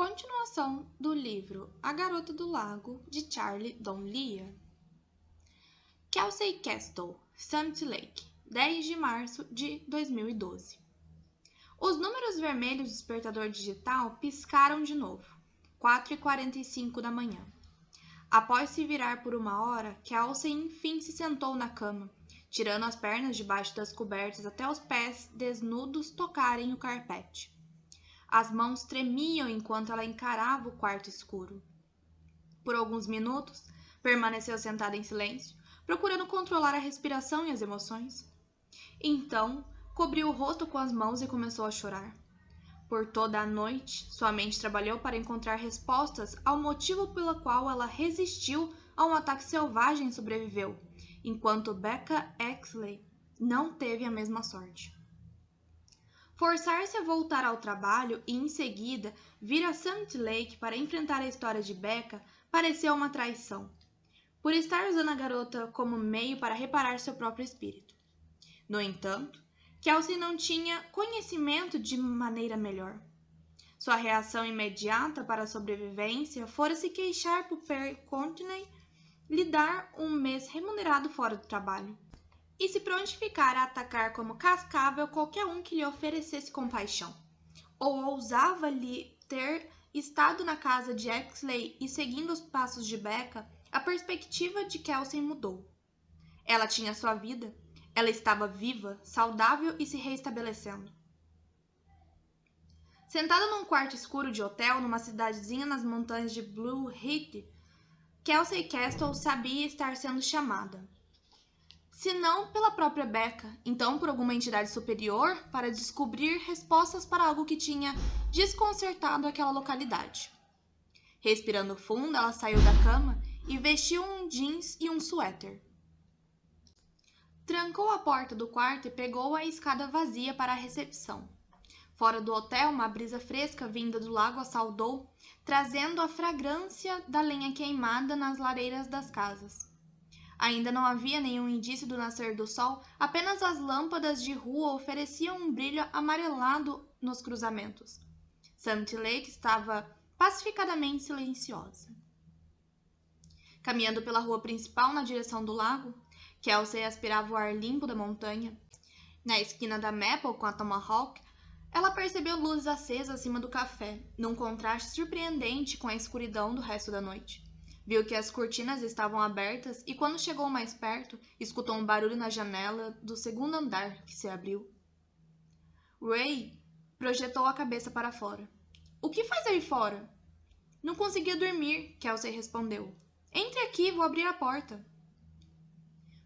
Continuação do livro A Garota do Lago, de Charlie Donlia. Kelsey Castle, Summit Lake, 10 de março de 2012. Os números vermelhos do despertador digital piscaram de novo, 4h45 da manhã. Após se virar por uma hora, Kelsey enfim se sentou na cama, tirando as pernas debaixo das cobertas até os pés desnudos tocarem o carpete. As mãos tremiam enquanto ela encarava o quarto escuro. Por alguns minutos, permaneceu sentada em silêncio, procurando controlar a respiração e as emoções. Então, cobriu o rosto com as mãos e começou a chorar. Por toda a noite, sua mente trabalhou para encontrar respostas ao motivo pelo qual ela resistiu a um ataque selvagem e sobreviveu, enquanto Becca Exley não teve a mesma sorte. Forçar-se a voltar ao trabalho e, em seguida, vir a Summit Lake para enfrentar a história de Becca pareceu uma traição, por estar usando a garota como meio para reparar seu próprio espírito. No entanto, Kelsey não tinha conhecimento de maneira melhor. Sua reação imediata para a sobrevivência fora se queixar por Perry Courtney lhe dar um mês remunerado fora do trabalho, e se prontificar a atacar como cascável qualquer um que lhe oferecesse compaixão, ou ousava-lhe ter estado na casa de Exley e seguindo os passos de Becca, a perspectiva de Kelsey mudou. Ela tinha sua vida, ela estava viva, saudável e se reestabelecendo. Sentada num quarto escuro de hotel numa cidadezinha nas montanhas de Blue Heath, Kelsey Castle sabia estar sendo chamada. Se não pela própria Becca, então por alguma entidade superior, para descobrir respostas para algo que tinha desconcertado aquela localidade. Respirando fundo, ela saiu da cama e vestiu um jeans e um suéter. Trancou a porta do quarto e pegou a escada vazia para a recepção. Fora do hotel, uma brisa fresca vinda do lago a saudou, trazendo a fragrância da lenha queimada nas lareiras das casas. Ainda não havia nenhum indício do nascer do sol, apenas as lâmpadas de rua ofereciam um brilho amarelado nos cruzamentos. Summit Lake estava pacificadamente silenciosa. Caminhando pela rua principal na direção do lago, Kelsey aspirava o ar limpo da montanha. Na esquina da Maple com a Tomahawk, ela percebeu luzes acesas acima do café, num contraste surpreendente com a escuridão do resto da noite. Viu que as cortinas estavam abertas e, quando chegou mais perto, escutou um barulho na janela do segundo andar que se abriu. Ray projetou a cabeça para fora. — O que faz aí fora? — Não conseguia dormir, Kelsey respondeu. — Entre aqui, vou abrir a porta.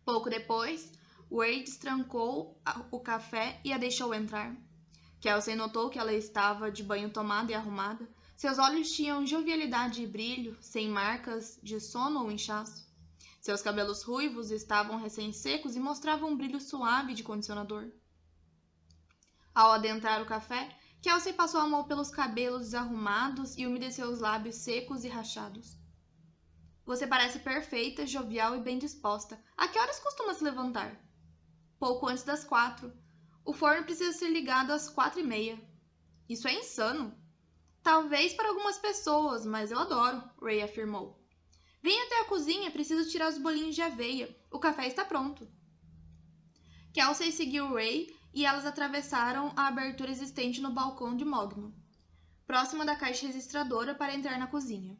Pouco depois, Ray destrancou o café e a deixou entrar. Kelsey notou que ela estava de banho tomada e arrumada. Seus olhos tinham jovialidade e brilho, sem marcas de sono ou inchaço. Seus cabelos ruivos estavam recém-secos e mostravam um brilho suave de condicionador. Ao adentrar o café, Kelsey passou a mão pelos cabelos desarrumados e umedeceu os lábios secos e rachados. — Você parece perfeita, jovial e bem disposta. A que horas costuma se levantar? — Pouco antes das 4. O forno precisa ser ligado às 4h30. — Isso é insano. — Talvez para algumas pessoas, mas eu adoro, Ray afirmou. — Venha até a cozinha, preciso tirar os bolinhos de aveia. O café está pronto. Kelsey seguiu Ray e elas atravessaram a abertura existente no balcão de mogno, próxima da caixa registradora para entrar na cozinha.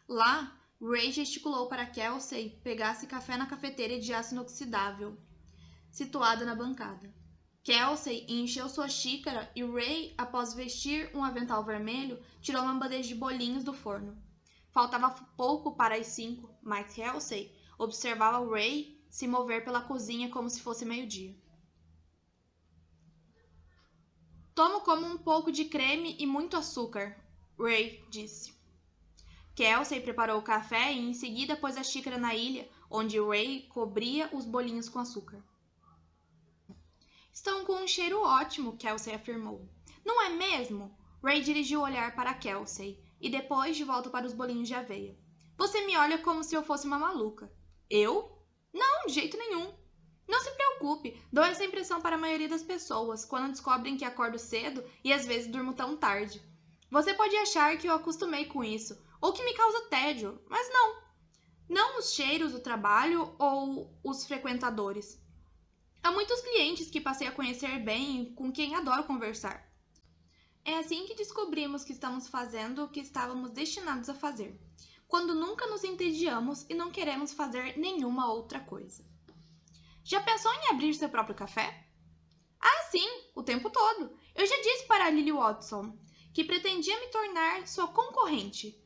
Lá, Ray gesticulou para Kelsey pegasse café na cafeteira de aço inoxidável, situada na bancada. Kelsey encheu sua xícara e Ray, após vestir um avental vermelho, tirou uma bandeja de bolinhos do forno. Faltava pouco para as 5, mas Kelsey observava Ray se mover pela cozinha como se fosse meio-dia. — Tomo como um pouco de creme e muito açúcar, Ray disse. Kelsey preparou o café e em seguida pôs a xícara na ilha, onde Ray cobria os bolinhos com açúcar. — Estão com um cheiro ótimo, Kelsey afirmou. — Não é mesmo? Ray dirigiu o olhar para Kelsey e depois de volta para os bolinhos de aveia. — Você me olha como se eu fosse uma maluca. — Eu? Não, de jeito nenhum. Não se preocupe, dou essa impressão para a maioria das pessoas quando descobrem que acordo cedo e às vezes durmo tão tarde. Você pode achar que eu acostumei com isso, ou que me causa tédio, mas não. Não os cheiros do trabalho ou os frequentadores. Há muitos clientes que passei a conhecer bem e com quem adoro conversar. É assim que descobrimos que estamos fazendo o que estávamos destinados a fazer, quando nunca nos entediamos e não queremos fazer nenhuma outra coisa. Já pensou em abrir seu próprio café? Ah, sim, o tempo todo. Eu já disse para a Lily Watson que pretendia me tornar sua concorrente.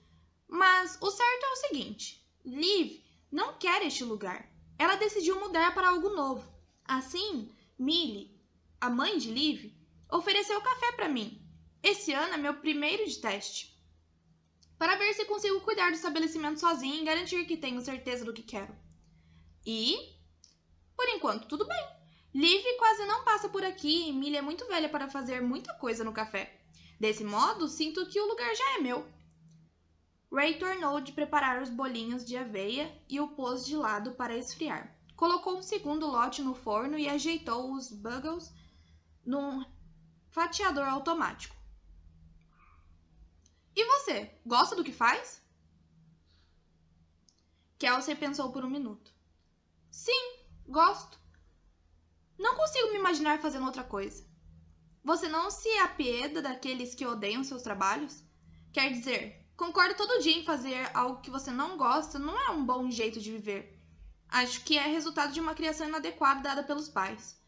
Mas o certo é o seguinte: Liv não quer este lugar. Ela decidiu mudar para algo novo. Assim, Millie, a mãe de Liv, ofereceu café para mim. Esse ano é meu primeiro de teste, para ver se consigo cuidar do estabelecimento sozinha e garantir que tenho certeza do que quero. E, por enquanto, tudo bem. Liv quase não passa por aqui e Millie é muito velha para fazer muita coisa no café. Desse modo, sinto que o lugar já é meu. Ray tornou de preparar os bolinhos de aveia e o pôs de lado para esfriar. Colocou um segundo lote no forno e ajeitou os bagels num fatiador automático. E você, gosta do que faz? Kelsey pensou por um minuto. Sim, gosto. Não consigo me imaginar fazendo outra coisa. Você não se apieda daqueles que odeiam seus trabalhos? Quer dizer, concordo todo dia em fazer algo que você não gosta não é um bom jeito de viver. Acho que é resultado de uma criação inadequada dada pelos pais.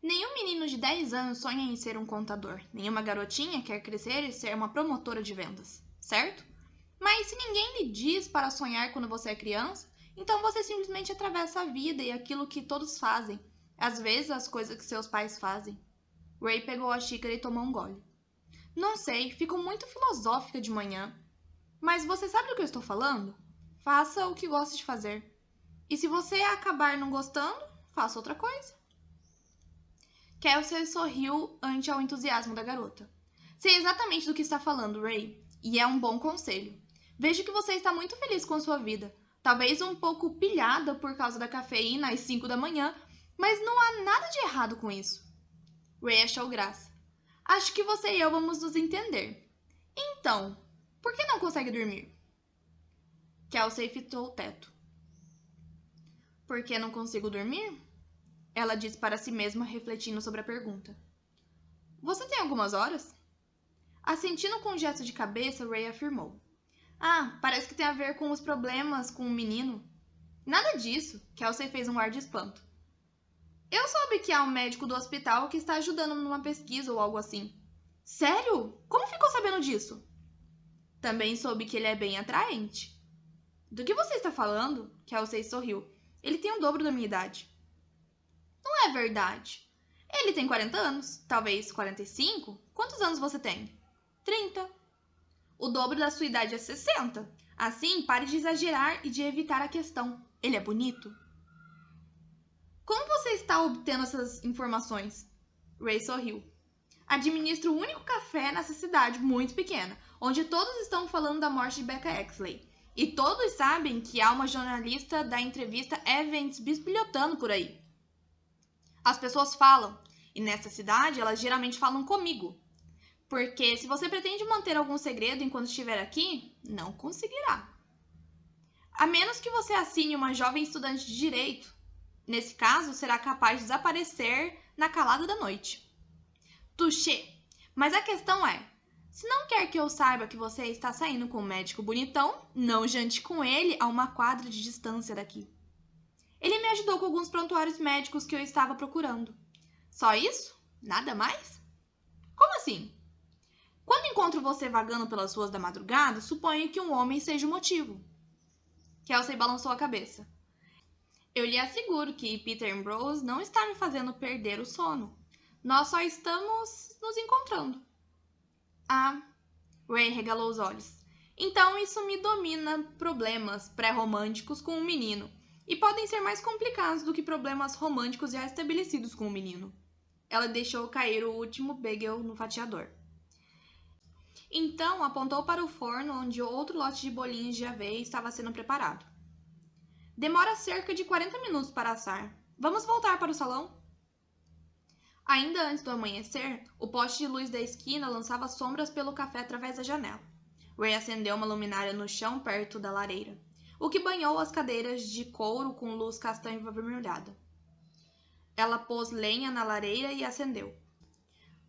Nenhum menino de 10 anos sonha em ser um contador. Nenhuma garotinha quer crescer e ser uma promotora de vendas, certo? Mas se ninguém lhe diz para sonhar quando você é criança, então você simplesmente atravessa a vida e aquilo que todos fazem. Às vezes as coisas que seus pais fazem. Ray pegou a xícara e tomou um gole. Não sei, fico muito filosófica de manhã. Mas você sabe do que eu estou falando? Faça o que gosta de fazer. E se você acabar não gostando, faça outra coisa. Kelsey sorriu ante ao entusiasmo da garota. Sei exatamente do que está falando, Ray, e é um bom conselho. Vejo que você está muito feliz com a sua vida. Talvez um pouco pilhada por causa da cafeína às 5 da manhã, mas não há nada de errado com isso. Ray achou graça. Acho que você e eu vamos nos entender. Então, por que não consegue dormir? Kelsey fitou o teto. Por que não consigo dormir? Ela disse para si mesma, refletindo sobre a pergunta. Você tem algumas horas? Assentindo com um gesto de cabeça, Ray afirmou. Ah, parece que tem a ver com os problemas com o menino. Nada disso, Kelsey fez um ar de espanto. Eu soube que há um médico do hospital que está ajudando numa pesquisa ou algo assim. Sério? Como ficou sabendo disso? Também soube que ele é bem atraente. Do que você está falando? Kelsey sorriu. Ele tem o dobro da minha idade. Não é verdade. Ele tem 40 anos, talvez 45. Quantos anos você tem? 30. O dobro da sua idade é 60. Assim, pare de exagerar e de evitar a questão. Ele é bonito? Como você está obtendo essas informações? Ray sorriu. Administro o único café nessa cidade muito pequena, onde todos estão falando da morte de Becca Exley. E todos sabem que há uma jornalista da entrevista Evans bisbilhotando por aí. As pessoas falam, e nessa cidade elas geralmente falam comigo. Porque se você pretende manter algum segredo enquanto estiver aqui, não conseguirá. A menos que você assine uma jovem estudante de direito. Nesse caso, será capaz de desaparecer na calada da noite. Touché! Mas a questão é, se não quer que eu saiba que você está saindo com um médico bonitão, não jante com ele a uma quadra de distância daqui. Ele me ajudou com alguns prontuários médicos que eu estava procurando. Só isso? Nada mais? Como assim? Quando encontro você vagando pelas ruas da madrugada, suponho que um homem seja o motivo. Kelsey balançou a cabeça. Eu lhe asseguro que Peter Ambrose não está me fazendo perder o sono. Nós só estamos nos encontrando. Ah, Ray regalou os olhos. Então isso me domina problemas pré-românticos com um menino. E podem ser mais complicados do que problemas românticos já estabelecidos com o menino. Ela deixou cair o último bagel no fatiador. Então apontou para o forno onde outro lote de bolinhos de aveia estava sendo preparado. Demora cerca de 40 minutos para assar. Vamos voltar para o salão? Ainda antes do amanhecer, o poste de luz da esquina lançava sombras pelo café através da janela. Ray acendeu uma luminária no chão perto da lareira, o que banhou as cadeiras de couro com luz castanha avermelhada. Ela pôs lenha na lareira e acendeu.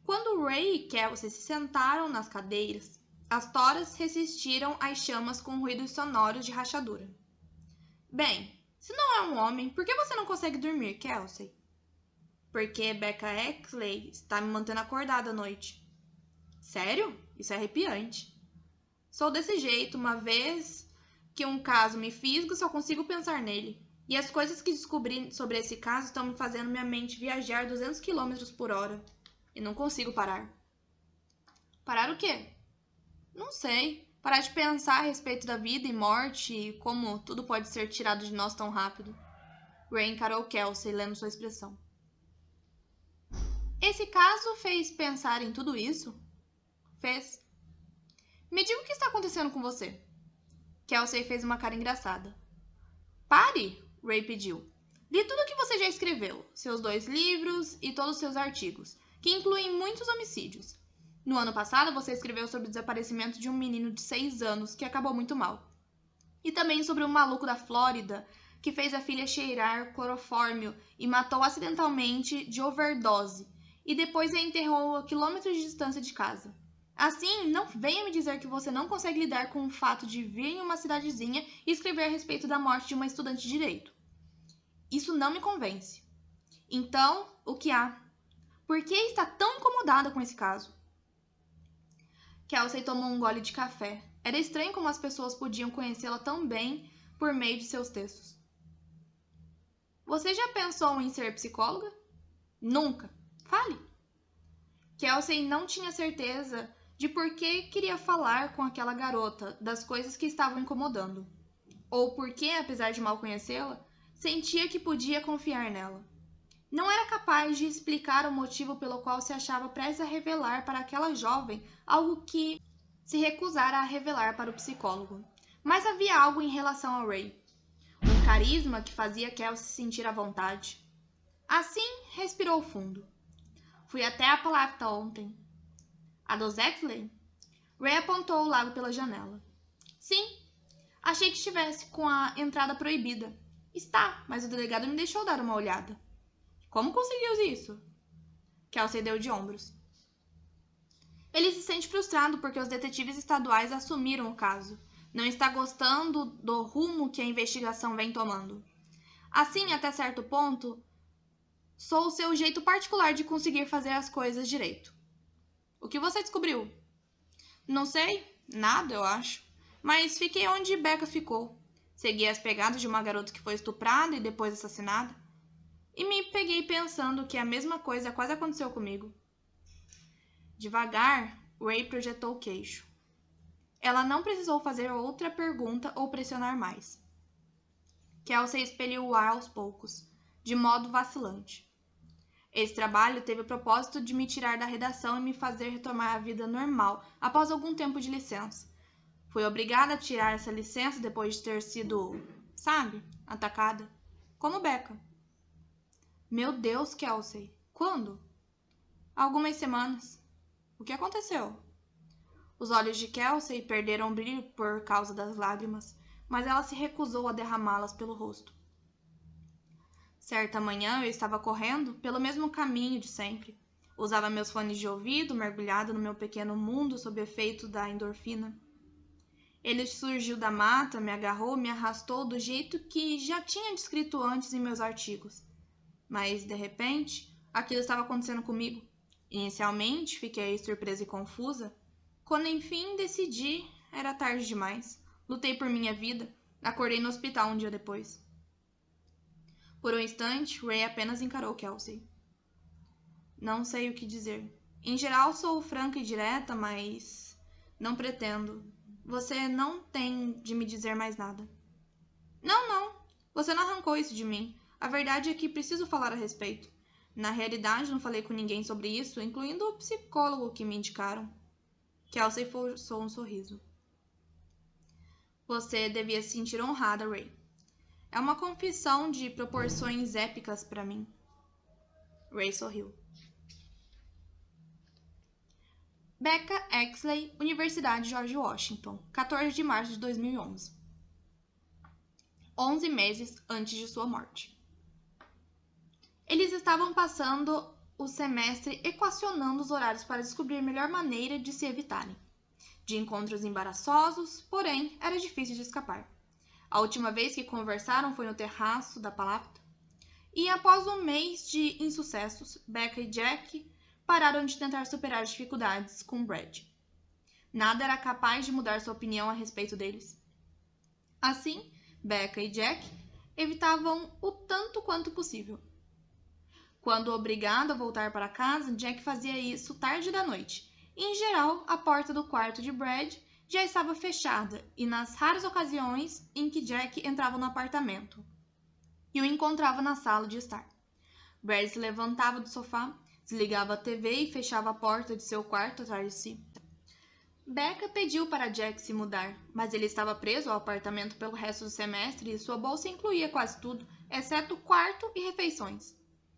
Quando Ray e Kelsey se sentaram nas cadeiras, as toras resistiram às chamas com ruídos sonoros de rachadura. Bem, se não é um homem, por que você não consegue dormir, Kelsey? Porque Becca Exley está me mantendo acordada à noite. Sério? Isso é arrepiante. Sou desse jeito, uma vez que um caso me fisga, só consigo pensar nele. E as coisas que descobri sobre esse caso estão me fazendo minha mente viajar 200 km por hora. E não consigo parar. Parar o quê? Não sei. Parar de pensar a respeito da vida e morte e como tudo pode ser tirado de nós tão rápido. Ray encarou Kelsey, lendo sua expressão. Esse caso fez pensar em tudo isso? Fez. Me diga o que está acontecendo com você. Kelsey fez uma cara engraçada. Pare, Ray pediu. Li tudo o que você já escreveu, seus 2 livros e todos os seus artigos, que incluem muitos homicídios. No ano passado, você escreveu sobre o desaparecimento de um menino de 6 anos que acabou muito mal. E também sobre um maluco da Flórida que fez a filha cheirar clorofórmio e matou acidentalmente de overdose, e depois a enterrou a quilômetros de distância de casa. Assim, não venha me dizer que você não consegue lidar com o fato de vir em uma cidadezinha e escrever a respeito da morte de uma estudante de direito. Isso não me convence. Então, o que há? Por que está tão incomodada com esse caso? Kelsey tomou um gole de café. Era estranho como as pessoas podiam conhecê-la tão bem por meio de seus textos. Você já pensou em ser psicóloga? Nunca. Fale. Kelsey não tinha certeza de por que queria falar com aquela garota das coisas que estavam incomodando. Ou por que, apesar de mal conhecê-la, sentia que podia confiar nela. Não era capaz de explicar o motivo pelo qual se achava prestes a revelar para aquela jovem algo que se recusara a revelar para o psicólogo. Mas havia algo em relação a Ray. Um carisma que fazia Kelsey se sentir à vontade. Assim, respirou fundo. Fui até a Palafta ontem. A dos Exley? Ray apontou o lago pela janela. Sim, achei que estivesse com a entrada proibida. Está, mas o delegado me deixou dar uma olhada. Como conseguiu isso? Kelsey deu de ombros. Ele se sente frustrado porque os detetives estaduais assumiram o caso. Não está gostando do rumo que a investigação vem tomando. Assim, até certo ponto, sou o seu jeito particular de conseguir fazer as coisas direito. O que você descobriu? Não sei, nada, eu acho. Mas fiquei onde Becca ficou. Segui as pegadas de uma garota que foi estuprada e depois assassinada. E me peguei pensando que a mesma coisa quase aconteceu comigo. Devagar, Ray projetou o queixo. Ela não precisou fazer outra pergunta ou pressionar mais. Kelsey expeliu o ar aos poucos, de modo vacilante. Esse trabalho teve o propósito de me tirar da redação e me fazer retomar a vida normal após algum tempo de licença. Fui obrigada a tirar essa licença depois de ter sido, sabe, atacada. Como Becca. Meu Deus, Kelsey. Quando? Há algumas semanas. O que aconteceu? Os olhos de Kelsey perderam o brilho por causa das lágrimas, mas ela se recusou a derramá-las pelo rosto. Certa manhã eu estava correndo pelo mesmo caminho de sempre. Usava meus fones de ouvido, mergulhado no meu pequeno mundo sob efeito da endorfina. Ele surgiu da mata, me agarrou, me arrastou do jeito que já tinha descrito antes em meus artigos. Mas, de repente, aquilo estava acontecendo comigo. Inicialmente, fiquei surpresa e confusa. Quando, enfim, decidi, era tarde demais. Lutei por minha vida. Acordei no hospital um dia depois. Por um instante, Ray apenas encarou Kelsey. Não sei o que dizer. Em geral, sou franca e direta, mas não pretendo. Você não tem de me dizer mais nada. Não. Você não arrancou isso de mim. A verdade é que preciso falar a respeito. Na realidade, não falei com ninguém sobre isso, incluindo o psicólogo que me indicaram. Kelsey forçou um sorriso. Você devia se sentir honrada, Ray. É uma confissão de proporções épicas para mim. Ray sorriu. Becca Exley, Universidade George Washington, 14 de março de 2011. 11 meses antes de sua morte. Eles estavam passando o semestre equacionando os horários para descobrir a melhor maneira de se evitarem. De encontros embaraçosos, porém, era difícil de escapar. A última vez que conversaram foi no terraço da palapta, e após um mês de insucessos, Becca e Jack pararam de tentar superar as dificuldades com Brad. Nada era capaz de mudar sua opinião a respeito deles. Assim, Becca e Jack evitavam o tanto quanto possível. Quando obrigado a voltar para casa, Jack fazia isso tarde da noite. E, em geral, a porta do quarto de Brad já estava fechada, e nas raras ocasiões em que Jack entrava no apartamento e o encontrava na sala de estar. Brad se levantava do sofá, desligava a TV e fechava a porta de seu quarto atrás de si. Becca pediu para Jack se mudar, mas ele estava preso ao apartamento pelo resto do semestre e sua bolsa incluía quase tudo, exceto quarto e refeições.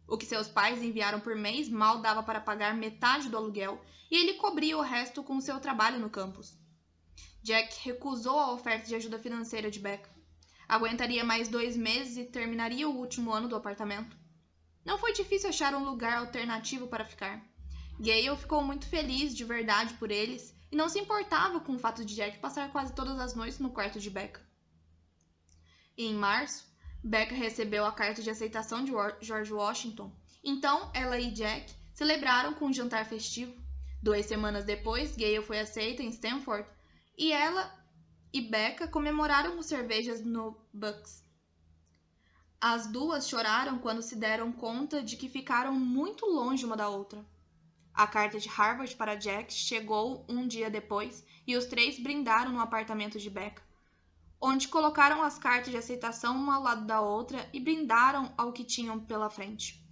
O que seus pais enviaram por mês mal dava para pagar metade do aluguel e ele cobria o resto com seu trabalho no campus. Jack recusou a oferta de ajuda financeira de Becca. Aguentaria mais 2 meses e terminaria o último ano do apartamento. Não foi difícil achar um lugar alternativo para ficar. Gale ficou muito feliz de verdade por eles e não se importava com o fato de Jack passar quase todas as noites no quarto de Becca. E em março, Becca recebeu a carta de aceitação de George Washington. Então, ela e Jack celebraram com um jantar festivo. 2 semanas depois, Gale foi aceita em Stanford e ela e Becca comemoraram com cervejas no Bucks. As duas choraram quando se deram conta de que ficaram muito longe uma da outra. A carta de Harvard para Jack chegou um dia depois e os 3 brindaram no apartamento de Becca, onde colocaram as cartas de aceitação uma ao lado da outra e brindaram ao que tinham pela frente.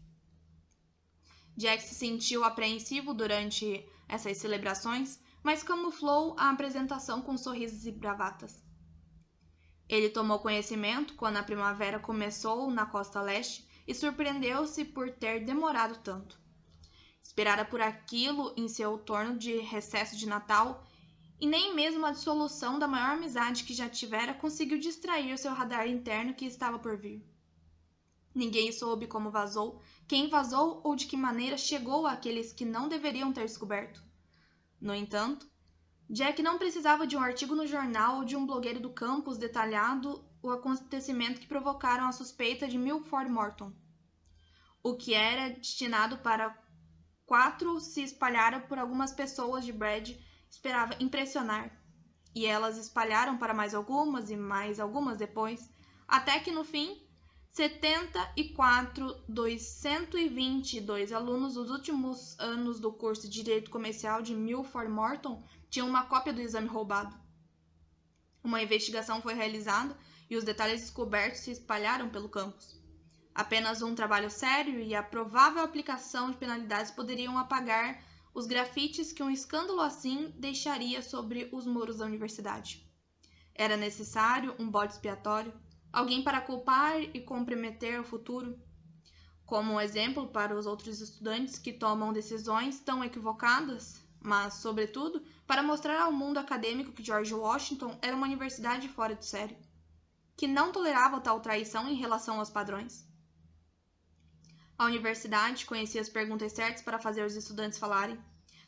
Jack se sentiu apreensivo durante essas celebrações, mas camuflou a apresentação com sorrisos e bravatas. Ele tomou conhecimento quando a primavera começou na costa leste e surpreendeu-se por ter demorado tanto. Esperara por aquilo em seu torno de recesso de Natal e nem mesmo a dissolução da maior amizade que já tivera conseguiu distrair o seu radar interno que estava por vir. Ninguém soube como vazou, quem vazou ou de que maneira chegou àqueles que não deveriam ter descoberto. No entanto, Jack não precisava de um artigo no jornal ou de um blogueiro do campus detalhado o acontecimento que provocaram a suspeita de Milford Morton. O que era destinado para 4 se espalhara por algumas pessoas de Brad esperava impressionar, e elas espalharam para mais algumas e mais algumas depois, até que no fim, 74 dos 122 alunos dos últimos anos do curso de Direito Comercial de Milford Morton tinham uma cópia do exame roubado. Uma investigação foi realizada e os detalhes descobertos se espalharam pelo campus. Apenas um trabalho sério e a provável aplicação de penalidades poderiam apagar os grafites que um escândalo assim deixaria sobre os muros da universidade. Era necessário um bode expiatório, alguém para culpar e comprometer o futuro, como um exemplo para os outros estudantes que tomam decisões tão equivocadas, mas, sobretudo, para mostrar ao mundo acadêmico que George Washington era uma universidade fora de série, que não tolerava tal traição em relação aos padrões. A universidade conhecia as perguntas certas para fazer os estudantes falarem,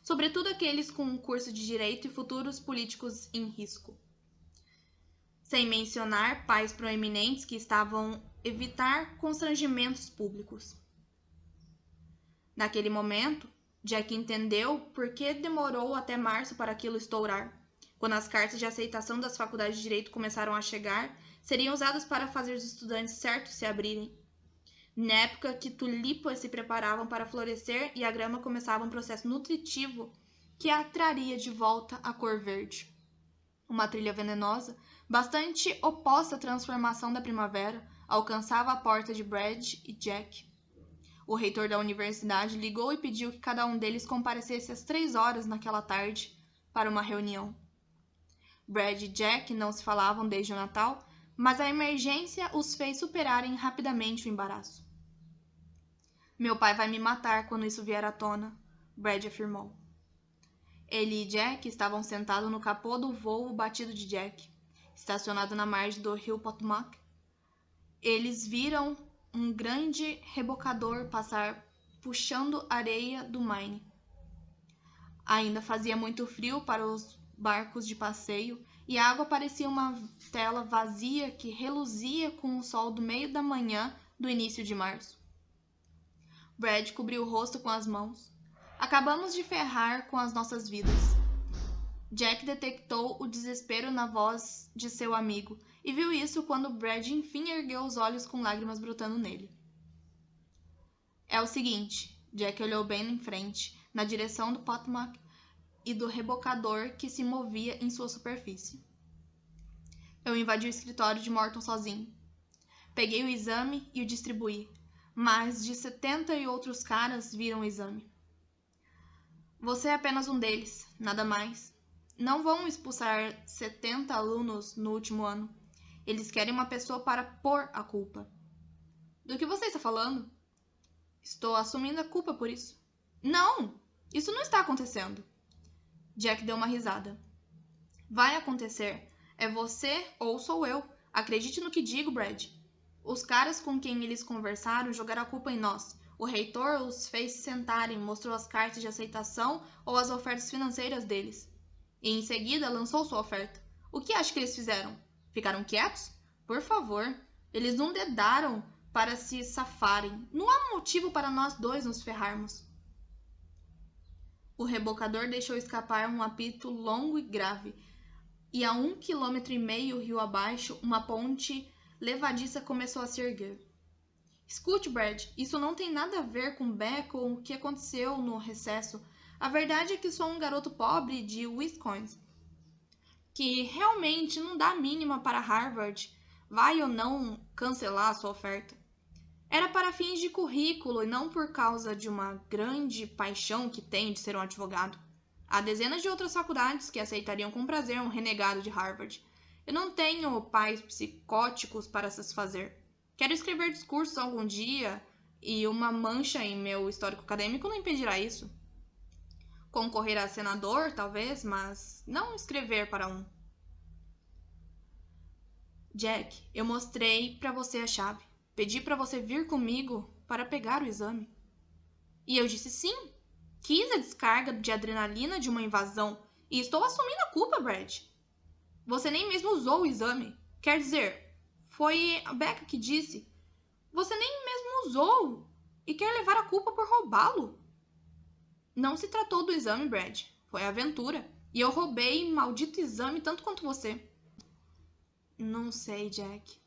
sobretudo aqueles com um curso de direito e futuros políticos em risco. Sem mencionar pais proeminentes que estavam evitar constrangimentos públicos. Naquele momento, Jack entendeu por que demorou até março para aquilo estourar. Quando as cartas de aceitação das faculdades de direito começaram a chegar, seriam usadas para fazer os estudantes certos se abrirem. Na época que tulipas se preparavam para florescer e a grama começava um processo nutritivo que a traria de volta à cor verde. Uma trilha venenosa, bastante oposta à transformação da primavera, alcançava a porta de Brad e Jack. O reitor da universidade ligou e pediu que cada um deles comparecesse às 3 horas naquela tarde para uma reunião. Brad e Jack não se falavam desde o Natal, mas a emergência os fez superarem rapidamente o embaraço. Meu pai vai me matar quando isso vier à tona, Brad afirmou. Ele e Jack estavam sentados no capô do voo batido de Jack, estacionado na margem do rio Potomac. Eles viram um grande rebocador passar puxando areia do Maine. Ainda fazia muito frio para os barcos de passeio e a água parecia uma tela vazia que reluzia com o sol do meio da manhã do início de março. Brad cobriu o rosto com as mãos. Acabamos de ferrar com as nossas vidas. Jack detectou o desespero na voz de seu amigo e viu isso quando Brad enfim ergueu os olhos com lágrimas brotando nele. É o seguinte, Jack olhou bem em frente, na direção do Potomac e do rebocador que se movia em sua superfície. Eu invadi o escritório de Morton sozinho. Peguei o exame e o distribuí. Mais de 70 e outros caras viram o exame. Você é apenas um deles, nada mais. Não vão expulsar 70 alunos no último ano. Eles querem uma pessoa para pôr a culpa. Do que você está falando? Estou assumindo a culpa por isso. Não! Isso não está acontecendo. Jack deu uma risada. Vai acontecer. É você ou sou eu. Acredite no que digo, Brad. Os caras com quem eles conversaram jogaram a culpa em nós. O reitor os fez sentarem, mostrou as cartas de aceitação ou as ofertas financeiras deles. E em seguida lançou sua oferta. O que acha que eles fizeram? Ficaram quietos? Por favor. Eles não dedaram para se safarem. Não há motivo para nós dois nos ferrarmos. O rebocador deixou escapar um apito longo e grave, e a 1,5 km rio abaixo, uma ponte levadiça começou a se erguer. Escute, Brad, isso não tem nada a ver com Beck ou o que aconteceu no recesso. A verdade é que sou um garoto pobre de Wisconsin, que realmente não dá a mínima para Harvard. Vai ou não cancelar a sua oferta? Era para fins de currículo e não por causa de uma grande paixão que tenho de ser um advogado. Há dezenas de outras faculdades que aceitariam com prazer um renegado de Harvard. Eu não tenho pais psicóticos para satisfazer. Quero escrever discursos algum dia e uma mancha em meu histórico acadêmico não impedirá isso. Concorrer a senador, talvez, mas não escrever para um. Jack, eu mostrei para você a chave. Pedi para você vir comigo para pegar o exame. E eu disse sim. Quis a descarga de adrenalina de uma invasão e estou assumindo a culpa, Brad. Você nem mesmo usou o exame. Quer dizer, foi a Becca que disse. Você nem mesmo usou e quer levar a culpa por roubá-lo. Não se tratou do exame, Brad. Foi a aventura. E eu roubei maldito exame tanto quanto você. Não sei, Jack.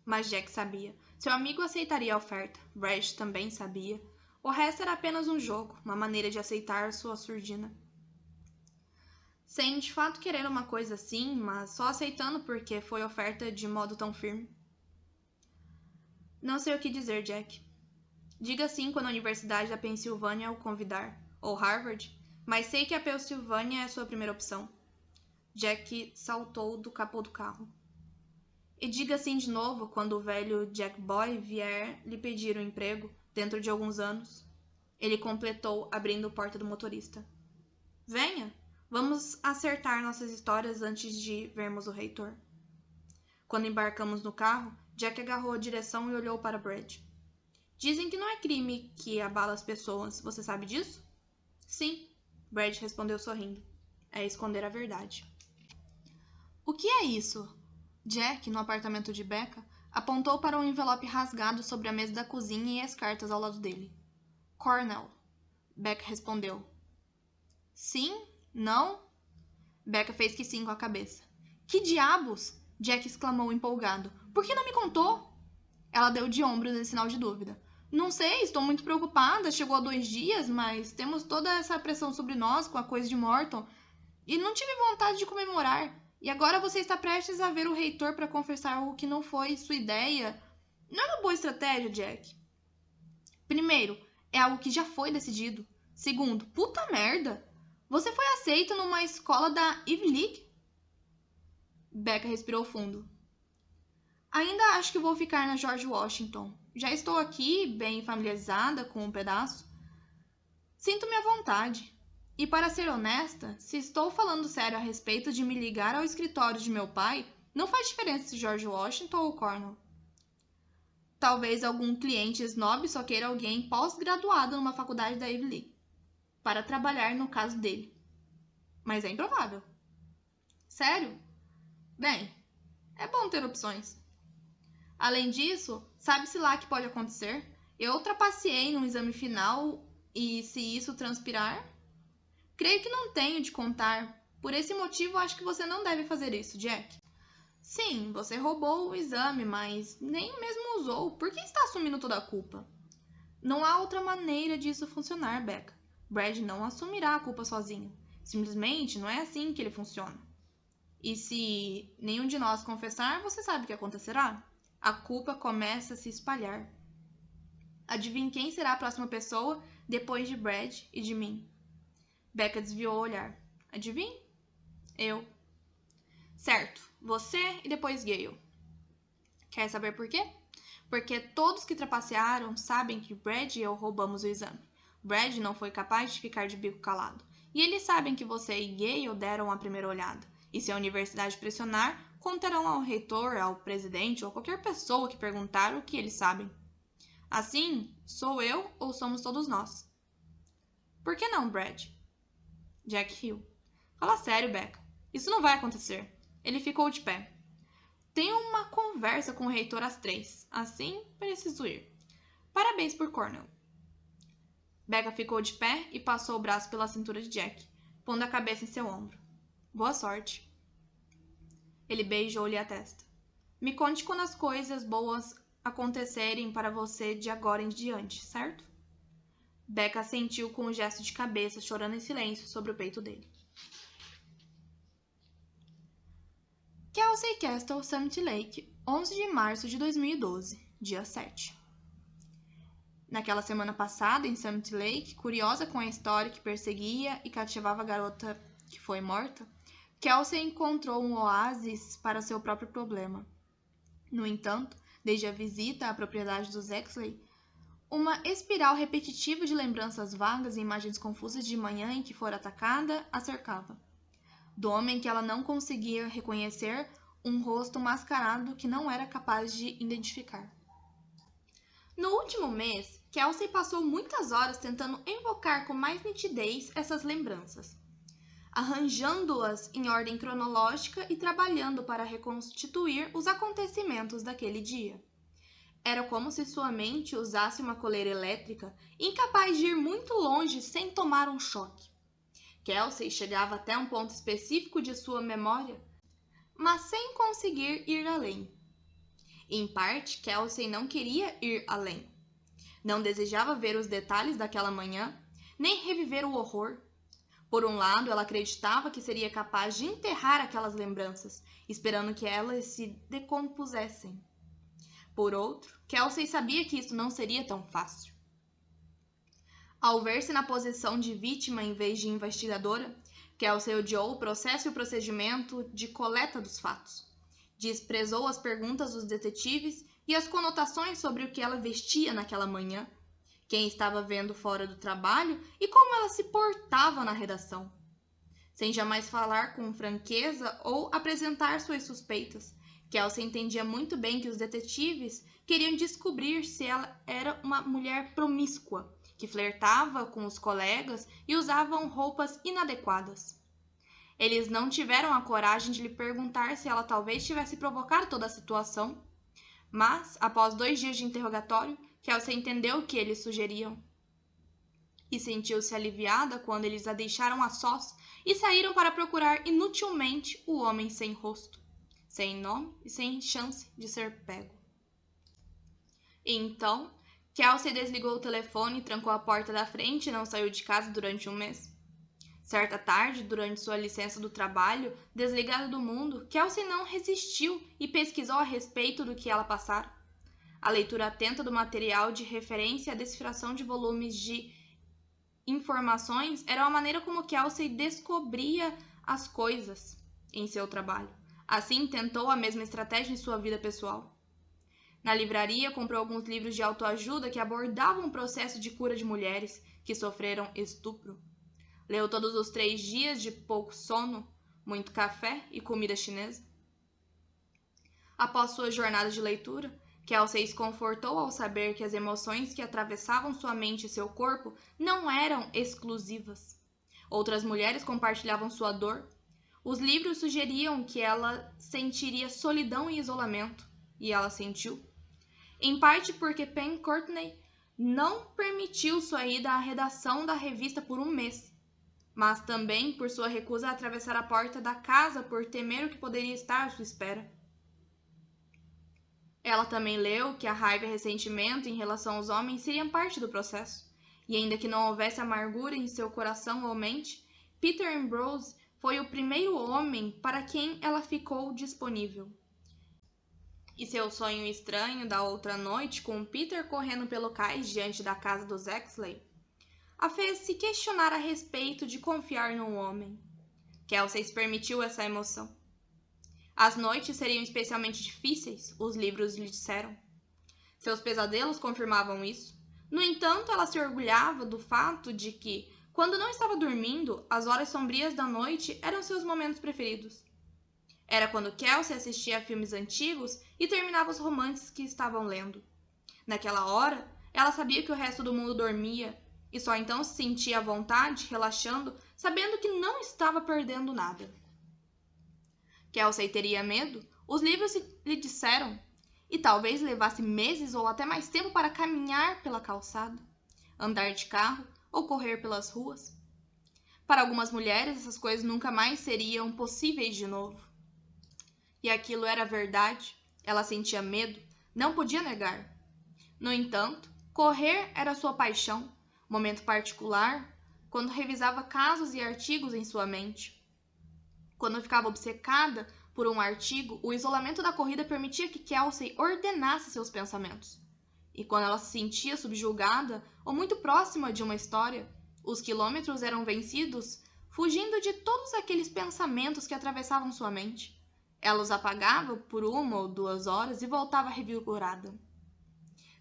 Mas Jack sabia. Seu amigo aceitaria a oferta. Brad também sabia. O resto era apenas um jogo, uma maneira de aceitar sua surdina. Sem de fato querer uma coisa assim, mas só aceitando porque foi oferta de modo tão firme. Não sei o que dizer, Jack. Diga sim quando a Universidade da Pensilvânia o convidar, ou Harvard, mas sei que a Pensilvânia é sua primeira opção. Jack saltou do capô do carro. E diga sim de novo quando o velho Jack Boy vier lhe pedir um emprego dentro de alguns anos. Ele completou, abrindo a porta do motorista. Venha, vamos acertar nossas histórias antes de vermos o reitor. Quando embarcamos no carro, Jack agarrou a direção e olhou para Brad. Dizem que não é crime que abala as pessoas, você sabe disso? Sim, Brad respondeu sorrindo. É esconder a verdade. O que é isso? Jack, no apartamento de Becca, apontou para um envelope rasgado sobre a mesa da cozinha e as cartas ao lado dele. Cornell, Becca respondeu. Sim? Não? Becca fez que sim com a cabeça. Que diabos? Jack exclamou empolgado. Por que não me contou? Ela deu de ombros em sinal de dúvida. Não sei, estou muito preocupada. Chegou há 2 dias, mas temos toda essa pressão sobre nós com a coisa de Morton. E não tive vontade de comemorar. E agora você está prestes a ver o reitor para confessar algo que não foi sua ideia. Não é uma boa estratégia, Jack. Primeiro, é algo que já foi decidido. Segundo, puta merda. Você foi aceito numa escola da Ivy League? Becca respirou fundo. Ainda acho que vou ficar na George Washington. Já estou aqui, bem familiarizada com um pedaço. Sinto-me à vontade. E para ser honesta, se estou falando sério a respeito de me ligar ao escritório de meu pai, não faz diferença se George Washington ou Cornell. Talvez algum cliente snob só queira alguém pós-graduado numa faculdade da Ivy League para trabalhar no caso dele. Mas é improvável. Sério? Bem, é bom ter opções. Além disso, sabe-se lá que pode acontecer? Eu trapaceei no exame final e se isso transpirar? Creio que não tenho de contar. Por esse motivo, acho que você não deve fazer isso, Jack. Sim, você roubou o exame, mas nem mesmo usou. Por que está assumindo toda a culpa? Não há outra maneira disso funcionar, Becca. Brad não assumirá a culpa sozinho. Simplesmente não é assim que ele funciona. E se nenhum de nós confessar, você sabe o que acontecerá? A culpa começa a se espalhar. Adivinhe quem será a próxima pessoa depois de Brad e de mim? Becca desviou o olhar. Adivinhe? Eu. Certo, você e depois Gale. Quer saber por quê? Porque todos que trapacearam sabem que Brad e eu roubamos o exame. Brad não foi capaz de ficar de bico calado. E eles sabem que você e Gale deram a primeira olhada. E se a universidade pressionar, contarão ao reitor, ao presidente ou qualquer pessoa que perguntar o que eles sabem. Assim, sou eu ou somos todos nós? Por que não, Brad? Jack riu. Fala sério, Becca. Isso não vai acontecer. Ele ficou de pé. Tenho uma conversa com o reitor às 3. Assim, preciso ir. Parabéns por Cornell. Becca ficou de pé e passou o braço pela cintura de Jack, pondo a cabeça em seu ombro. Boa sorte. Ele beijou-lhe a testa. Me conte quando as coisas boas acontecerem para você de agora em diante, certo? Becca assentiu com um gesto de cabeça, chorando em silêncio sobre o peito dele. Kelsey Castle, Summit Lake, 11 de março de 2012, dia 7. Naquela semana passada, em Summit Lake, curiosa com a história que perseguia e cativava a garota que foi morta, Kelsey encontrou um oásis para seu próprio problema. No entanto, desde a visita à propriedade dos Exley, uma espiral repetitiva de lembranças vagas e imagens confusas de manhã em que fora atacada a cercava. Do homem que ela não conseguia reconhecer, um rosto mascarado que não era capaz de identificar. No último mês, Kelsey passou muitas horas tentando evocar com mais nitidez essas lembranças, arranjando-as em ordem cronológica e trabalhando para reconstituir os acontecimentos daquele dia. Era como se sua mente usasse uma coleira elétrica, incapaz de ir muito longe sem tomar um choque. Kelsey chegava até um ponto específico de sua memória, mas sem conseguir ir além. Em parte, Kelsey não queria ir além. Não desejava ver os detalhes daquela manhã, nem reviver o horror. Por um lado, ela acreditava que seria capaz de enterrar aquelas lembranças, esperando que elas se decompusessem. Por outro, Kelsey sabia que isso não seria tão fácil. Ao ver-se na posição de vítima em vez de investigadora, Kelsey odiou o processo e o procedimento de coleta dos fatos. Desprezou as perguntas dos detetives e as conotações sobre o que ela vestia naquela manhã, quem estava vendo fora do trabalho e como ela se portava na redação. Sem jamais falar com franqueza ou apresentar suas suspeitas, Kelsey entendia muito bem que os detetives queriam descobrir se ela era uma mulher promíscua, que flertava com os colegas e usavam roupas inadequadas. Eles não tiveram a coragem de lhe perguntar se ela talvez tivesse provocado toda a situação, mas, após 2 dias de interrogatório, Kelsey entendeu o que eles sugeriam e sentiu-se aliviada quando eles a deixaram a sós e saíram para procurar inutilmente o homem sem rosto, sem nome e sem chance de ser pego. Então, Kelsey desligou o telefone, trancou a porta da frente e não saiu de casa durante um mês. Certa tarde, durante sua licença do trabalho, desligada do mundo, Kelsey não resistiu e pesquisou a respeito do que ela passara. A leitura atenta do material de referência e a decifração de volumes de informações era a maneira como Kelsey descobria as coisas em seu trabalho. Assim, tentou a mesma estratégia em sua vida pessoal. Na livraria, comprou alguns livros de autoajuda que abordavam o processo de cura de mulheres que sofreram estupro. Leu todos os 3 dias de pouco sono, muito café e comida chinesa. Após sua jornada de leitura, Kelsey se confortou ao saber que as emoções que atravessavam sua mente e seu corpo não eram exclusivas. Outras mulheres compartilhavam sua dor. Os livros sugeriam que ela sentiria solidão e isolamento, e ela sentiu. Em parte porque Penn Courtney não permitiu sua ida à redação da revista por um mês, mas também por sua recusa a atravessar a porta da casa por temer o que poderia estar à sua espera. Ela também leu que a raiva e ressentimento em relação aos homens seriam parte do processo, e ainda que não houvesse amargura em seu coração ou mente, Peter Ambrose foi o primeiro homem para quem ela ficou disponível. E seu sonho estranho da outra noite, com Peter correndo pelo cais diante da casa dos Exley, a fez se questionar a respeito de confiar num homem. Kelsey se permitiu essa emoção. As noites seriam especialmente difíceis, os livros lhe disseram. Seus pesadelos confirmavam isso. No entanto, ela se orgulhava do fato de que, quando não estava dormindo, as horas sombrias da noite eram seus momentos preferidos. Era quando Kelsey assistia a filmes antigos e terminava os romances que estavam lendo. Naquela hora, ela sabia que o resto do mundo dormia e só então se sentia à vontade, relaxando, sabendo que não estava perdendo nada. Kelsey teria medo? Os livros lhe disseram, e talvez levasse meses ou até mais tempo para caminhar pela calçada, andar de carro ou correr pelas ruas. Para algumas mulheres, essas coisas nunca mais seriam possíveis de novo. E aquilo era verdade. Ela sentia medo, não podia negar. No entanto, correr era sua paixão, momento particular, quando revisava casos e artigos em sua mente. Quando ficava obcecada por um artigo, o isolamento da corrida permitia que Kelsey ordenasse seus pensamentos. E quando ela se sentia subjugada ou muito próxima de uma história, os quilômetros eram vencidos, fugindo de todos aqueles pensamentos que atravessavam sua mente. Ela os apagava por 1 ou 2 horas e voltava revigorada.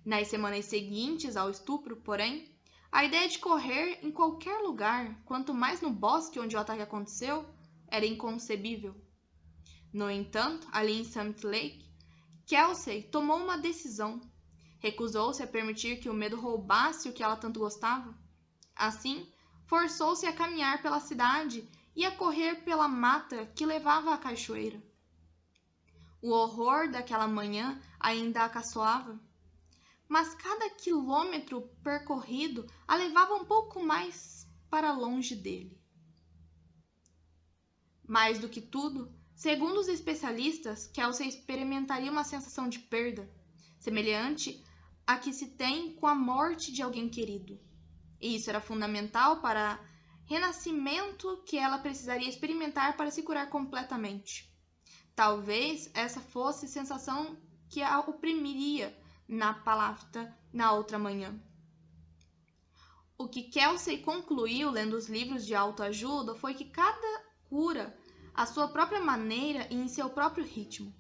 Nas semanas seguintes ao estupro, porém, a ideia de correr em qualquer lugar, quanto mais no bosque onde o ataque aconteceu, era inconcebível. No entanto, ali em Summit Lake, Kelsey tomou uma decisão. Recusou-se a permitir que o medo roubasse o que ela tanto gostava. Assim, forçou-se a caminhar pela cidade e a correr pela mata que levava à cachoeira. O horror daquela manhã ainda a caçoava, mas cada quilômetro percorrido a levava um pouco mais para longe dele. Mais do que tudo, segundo os especialistas, Kelsey experimentaria uma sensação de perda, semelhante à que se tem com a morte de alguém querido. E isso era fundamental para o renascimento que ela precisaria experimentar para se curar completamente. Talvez essa fosse a sensação que a oprimiria na palavra na outra manhã. O que Kelsey concluiu lendo os livros de autoajuda foi que cada cura à sua própria maneira e em seu próprio ritmo.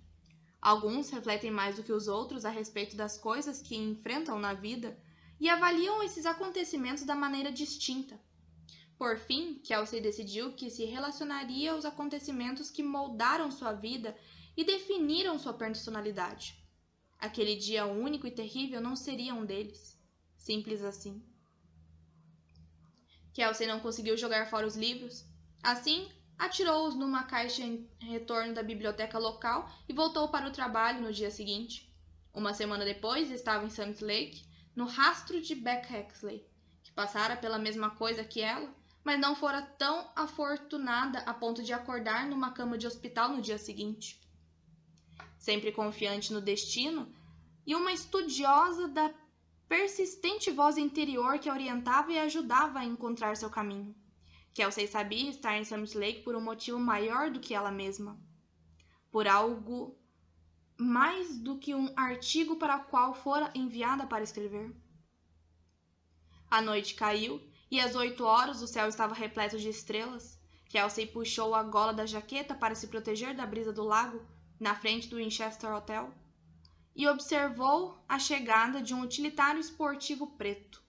Alguns refletem mais do que os outros a respeito das coisas que enfrentam na vida e avaliam esses acontecimentos da maneira distinta. Por fim, Kelsey decidiu que se relacionaria aos acontecimentos que moldaram sua vida e definiram sua personalidade. Aquele dia único e terrível não seria um deles. Simples assim. Kelsey não conseguiu jogar fora os livros. Assim, atirou-os numa caixa em retorno da biblioteca local e voltou para o trabalho no dia seguinte. Uma semana depois, estava em Summit Lake, no rastro de Beck Exley, que passara pela mesma coisa que ela, mas não fora tão afortunada a ponto de acordar numa cama de hospital no dia seguinte. Sempre confiante no destino, e uma estudiosa da persistente voz interior que a orientava e ajudava a encontrar seu caminho. Kelsey sabia estar em Summit Lake por um motivo maior do que ela mesma. Por algo mais do que um artigo para o qual fora enviada para escrever. A noite caiu e às 8 horas o céu estava repleto de estrelas. Kelsey puxou a gola da jaqueta para se proteger da brisa do lago, na frente do Winchester Hotel, e observou a chegada de um utilitário esportivo preto.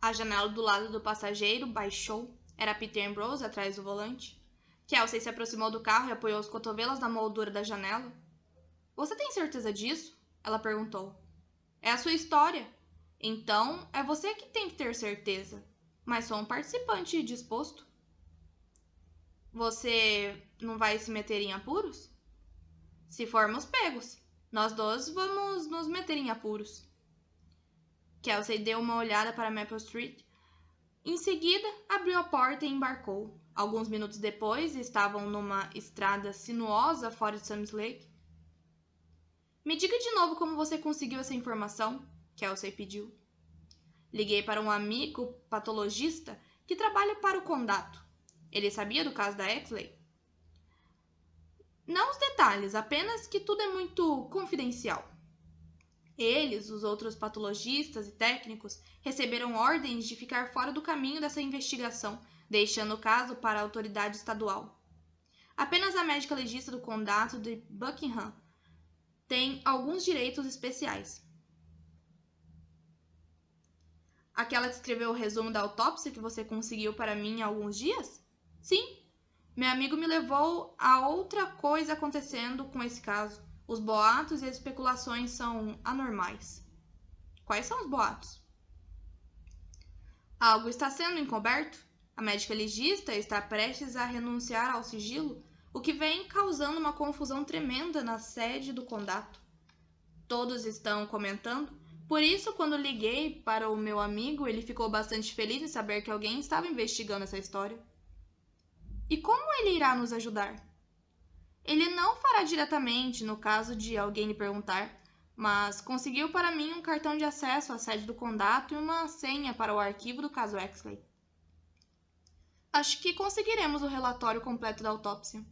A janela do lado do passageiro baixou. Era Peter Ambrose atrás do volante. Kelsey se aproximou do carro e apoiou os cotovelos na moldura da janela. Você tem certeza disso? Ela perguntou. É a sua história. Então, é você que tem que ter certeza. Mas sou um participante disposto. Você não vai se meter em apuros? Se formos pegos, nós dois vamos nos meter em apuros. Kelsey deu uma olhada para Maple Street. Em seguida, abriu a porta e embarcou. Alguns minutos depois, estavam numa estrada sinuosa fora de Sams Lake. Me diga de novo como você conseguiu essa informação, Kelsey pediu. Liguei para um amigo patologista que trabalha para o Condato. Ele sabia do caso da Exley? Não os detalhes, apenas que tudo é muito confidencial. Eles, os outros patologistas e técnicos, receberam ordens de ficar fora do caminho dessa investigação, deixando o caso para a autoridade estadual. Apenas a médica legista do Condado de Buckingham tem alguns direitos especiais. Aquela que escreveu o resumo da autópsia que você conseguiu para mim há alguns dias? Sim. Meu amigo me levou a outra coisa acontecendo com esse caso. Os boatos e as especulações são anormais. Quais são os boatos? Algo está sendo encoberto? A médica legista está prestes a renunciar ao sigilo, o que vem causando uma confusão tremenda na sede do Condato. Todos estão comentando. Por isso, quando liguei para o meu amigo, ele ficou bastante feliz em saber que alguém estava investigando essa história. E como ele irá nos ajudar? Ele não fará diretamente, no caso de alguém lhe perguntar, mas conseguiu para mim um cartão de acesso à sede do Condato e uma senha para o arquivo do caso Exley. Acho que conseguiremos o relatório completo da autópsia.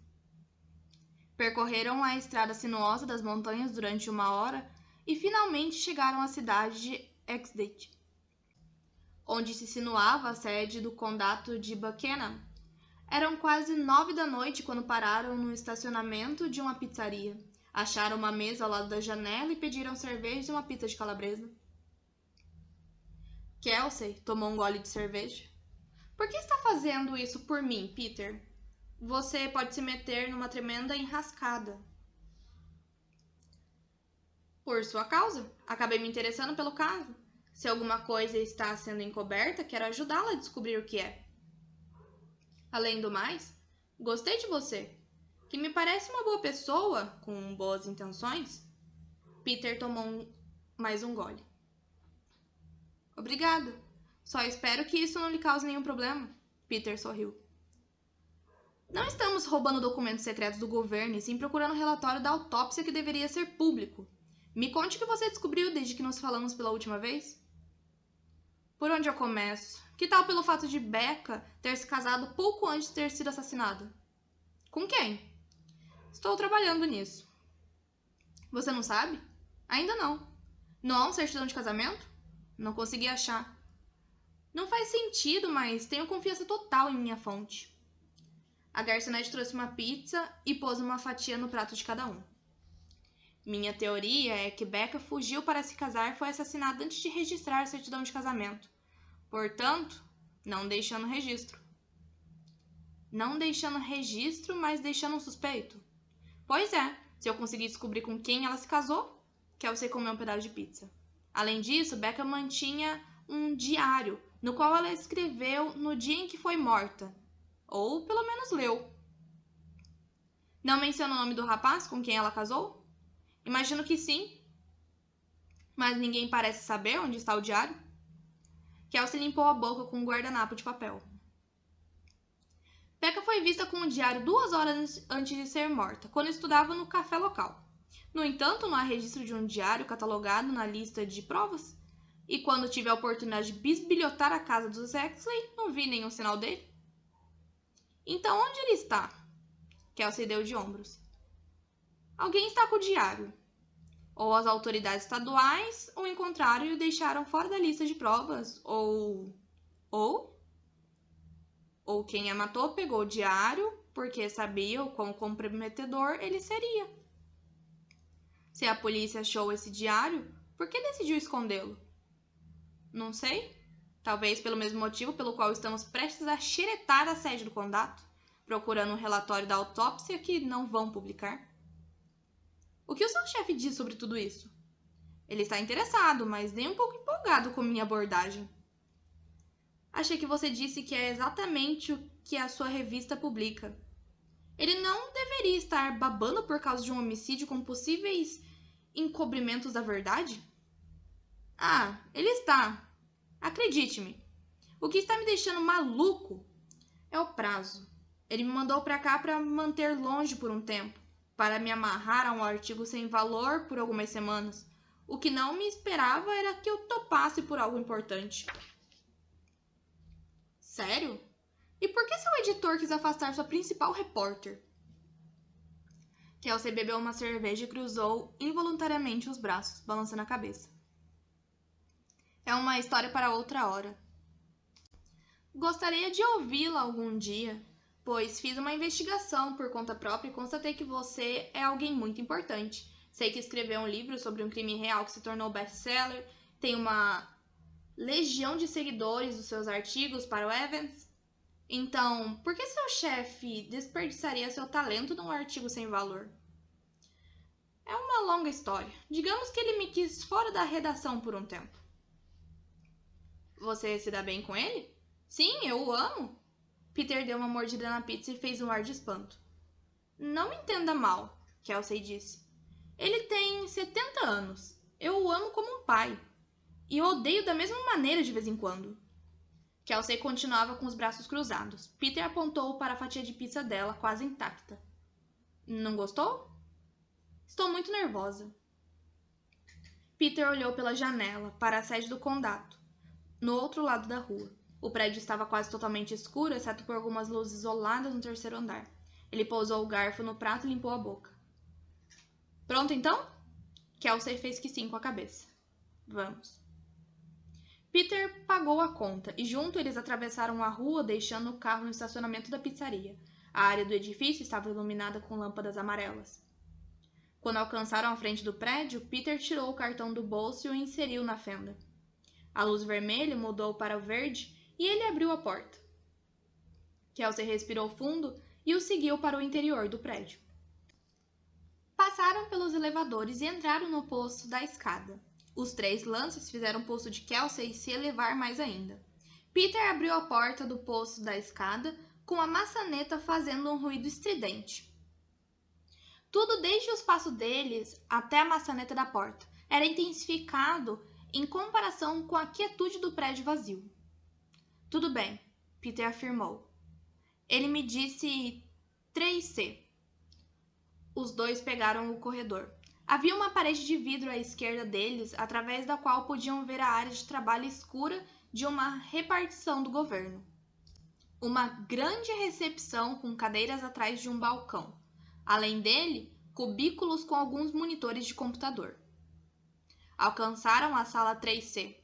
Percorreram a estrada sinuosa das montanhas durante 1 hora e finalmente chegaram à cidade de Exeter, onde se sinuava a sede do Condato de Buckingham. Eram quase 9 da noite quando pararam no estacionamento de uma pizzaria. Acharam uma mesa ao lado da janela e pediram cerveja e uma pizza de calabresa. Kelsey tomou um gole de cerveja. Por que está fazendo isso por mim, Peter? Você pode se meter numa tremenda enrascada. Por sua causa, acabei me interessando pelo caso. Se alguma coisa está sendo encoberta, quero ajudá-la a descobrir o que é. Além do mais, gostei de você, que me parece uma boa pessoa, com boas intenções. Peter tomou mais um gole. Obrigada. Só espero que isso não lhe cause nenhum problema. Peter sorriu. Não estamos roubando documentos secretos do governo e sim procurando o relatório da autópsia que deveria ser público. Me conte o que você descobriu desde que nos falamos pela última vez. Por onde eu começo? Que tal pelo fato de Becca ter se casado pouco antes de ter sido assassinada? Com quem? Estou trabalhando nisso. Você não sabe? Ainda não. Não há um certidão de casamento? Não consegui achar. Não faz sentido, mas tenho confiança total em minha fonte. A garçonete trouxe uma pizza e pôs uma fatia no prato de cada um. Minha teoria é que Becca fugiu para se casar e foi assassinada antes de registrar a certidão de casamento. Portanto, não deixando registro. Não deixando registro, mas deixando um suspeito? Pois é, se eu conseguir descobrir com quem ela se casou, Kelsey comeu um pedaço de pizza. Além disso, Becca mantinha um diário, no qual ela escreveu no dia em que foi morta. Ou pelo menos leu. Não menciona o nome do rapaz com quem ela casou? Imagino que sim. Mas ninguém parece saber onde está o diário. Kelsey limpou a boca com um guardanapo de papel. Becca foi vista com o diário 2 horas antes de ser morta, quando estudava no café local. No entanto, não há registro de um diário catalogado na lista de provas. E quando tive a oportunidade de bisbilhotar a casa dos Exley, não vi nenhum sinal dele. Então, onde ele está? Kelsey deu de ombros. Alguém está com o diário. Ou as autoridades estaduais o encontraram e o deixaram fora da lista de provas, ou quem a matou pegou o diário porque sabia o quão comprometedor ele seria. Se a polícia achou esse diário, por que decidiu escondê-lo? Não sei. Talvez pelo mesmo motivo pelo qual estamos prestes a xeretar a sede do condado, procurando um relatório da autópsia que não vão publicar. O que o seu chefe diz sobre tudo isso? Ele está interessado, mas nem um pouco empolgado com minha abordagem. Achei que você disse que é exatamente o que a sua revista publica. Ele não deveria estar babando por causa de um homicídio com possíveis encobrimentos da verdade? Ah, ele está. Acredite-me. O que está me deixando maluco é o prazo. Ele me mandou para cá para manter longe por um tempo, para me amarrar a um artigo sem valor por algumas semanas. O que não me esperava era que eu topasse por algo importante. Sério? E por que seu editor quis afastar sua principal repórter? Kelsey bebeu uma cerveja e cruzou involuntariamente os braços, balançando a cabeça. É uma história para outra hora. Gostaria de ouvi-la algum dia, pois fiz uma investigação por conta própria e constatei que você é alguém muito importante. Sei que escreveu um livro sobre um crime real que se tornou best-seller, tem uma legião de seguidores dos seus artigos para o Evans. Então, por que seu chefe desperdiçaria seu talento num artigo sem valor? É uma longa história. Digamos que ele me quis fora da redação por um tempo. Você se dá bem com ele? Sim, eu o amo. Peter deu uma mordida na pizza e fez um ar de espanto. Não me entenda mal, Kelsey disse. Ele tem 70 anos. Eu o amo como um pai. E o odeio da mesma maneira de vez em quando. Kelsey continuava com os braços cruzados. Peter apontou para a fatia de pizza dela, quase intacta. Não gostou? Estou muito nervosa. Peter olhou pela janela para a sede do condado, no outro lado da rua. O prédio estava quase totalmente escuro, exceto por algumas luzes isoladas no terceiro andar. Ele pousou o garfo no prato e limpou a boca. Pronto, então? Kelsey fez que sim com a cabeça. Vamos. Peter pagou a conta e junto eles atravessaram a rua, deixando o carro no estacionamento da pizzaria. A área do edifício estava iluminada com lâmpadas amarelas. Quando alcançaram a frente do prédio, Peter tirou o cartão do bolso e o inseriu na fenda. A luz vermelha mudou para o verde e ele abriu a porta. Kelsey respirou fundo e o seguiu para o interior do prédio. Passaram pelos elevadores e entraram no poço da escada. Os três lances fizeram o pulso de Kelsey se elevar mais ainda. Peter abriu a porta do poço da escada com a maçaneta fazendo um ruído estridente. Tudo desde o espaço deles até a maçaneta da porta era intensificado em comparação com a quietude do prédio vazio. Tudo bem, Peter afirmou. Ele me disse 3C. Os dois pegaram o corredor. Havia uma parede de vidro à esquerda deles, através da qual podiam ver a área de trabalho escura de uma repartição do governo. Uma grande recepção com cadeiras atrás de um balcão. Além dele, cubículos com alguns monitores de computador. Alcançaram a sala 3C.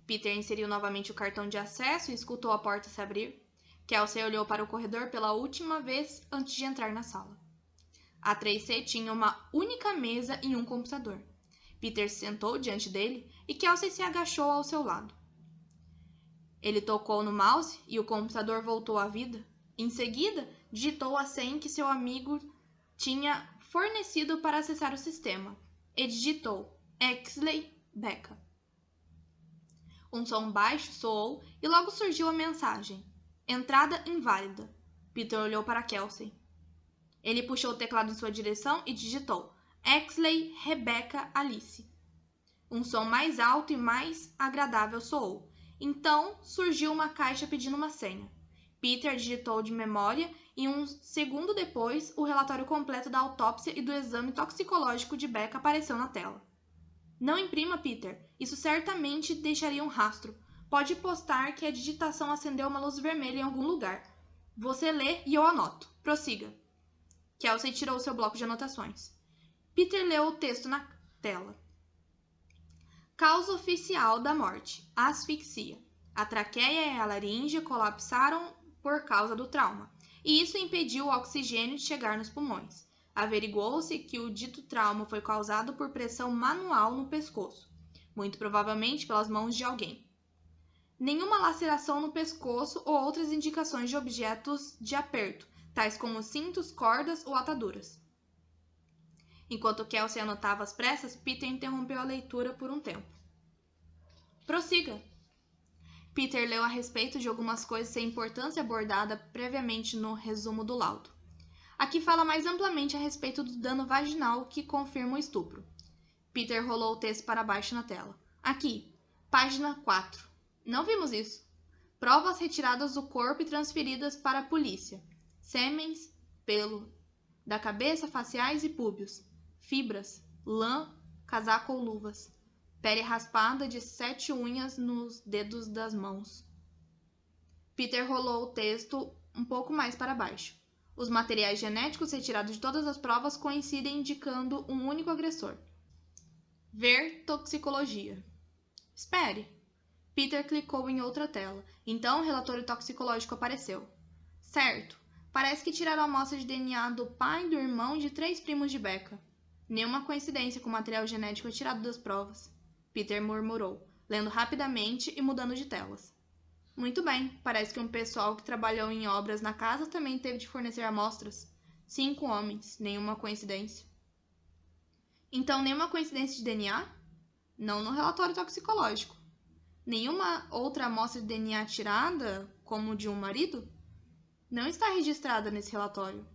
Peter inseriu novamente o cartão de acesso e escutou a porta se abrir. Kelsey olhou para o corredor pela última vez antes de entrar na sala. A 3C tinha uma única mesa e um computador. Peter se sentou diante dele e Kelsey se agachou ao seu lado. Ele tocou no mouse e o computador voltou à vida. Em seguida, digitou a senha que seu amigo tinha fornecido para acessar o sistema. E digitou Exley Becca. Um som baixo soou e logo surgiu a mensagem. Entrada inválida. Peter olhou para Kelsey. Ele puxou o teclado em sua direção e digitou Exley Rebecca Alice. Um som mais alto e mais agradável soou. Então surgiu uma caixa pedindo uma senha. Peter digitou de memória e um segundo depois o relatório completo da autópsia e do exame toxicológico de Becca apareceu na tela. Não imprima, Peter. Isso certamente deixaria um rastro. Pode postar que a digitação acendeu uma luz vermelha em algum lugar. Você lê e eu anoto. Prossiga. Kelsey tirou seu bloco de anotações. Peter leu o texto na tela. Causa oficial da morte: asfixia. A traqueia e a laringe colapsaram por causa do trauma, e isso impediu o oxigênio de chegar nos pulmões. Averigou-se que o dito trauma foi causado por pressão manual no pescoço, muito provavelmente pelas mãos de alguém. Nenhuma laceração no pescoço ou outras indicações de objetos de aperto, tais como cintos, cordas ou ataduras. Enquanto Kelsey anotava às pressas, Peter interrompeu a leitura por um tempo. Prossiga. Peter leu a respeito de algumas coisas sem importância abordada previamente no resumo do laudo. Aqui fala mais amplamente a respeito do dano vaginal que confirma o estupro. Peter rolou o texto para baixo na tela. Aqui, página 4. Não vimos isso. Provas retiradas do corpo e transferidas para a polícia. Sêmens, pelo da cabeça, faciais e púbios. Fibras, lã, casaco ou luvas. Pele raspada de 7 unhas nos dedos das mãos. Peter rolou o texto um pouco mais para baixo. Os materiais genéticos retirados de todas as provas coincidem indicando um único agressor. Ver toxicologia. Espere. Peter clicou em outra tela. Então o relatório toxicológico apareceu. Certo. Parece que tiraram a amostra de DNA do pai, do irmão e de 3 primos de Becca. Nenhuma coincidência com o material genético retirado das provas. Peter murmurou, lendo rapidamente e mudando de telas. Muito bem, parece que um pessoal que trabalhou em obras na casa também teve de fornecer amostras. 5 homens, nenhuma coincidência. Então, nenhuma coincidência de DNA? Não no relatório toxicológico. Nenhuma outra amostra de DNA tirada, como de um marido? Não está registrada nesse relatório.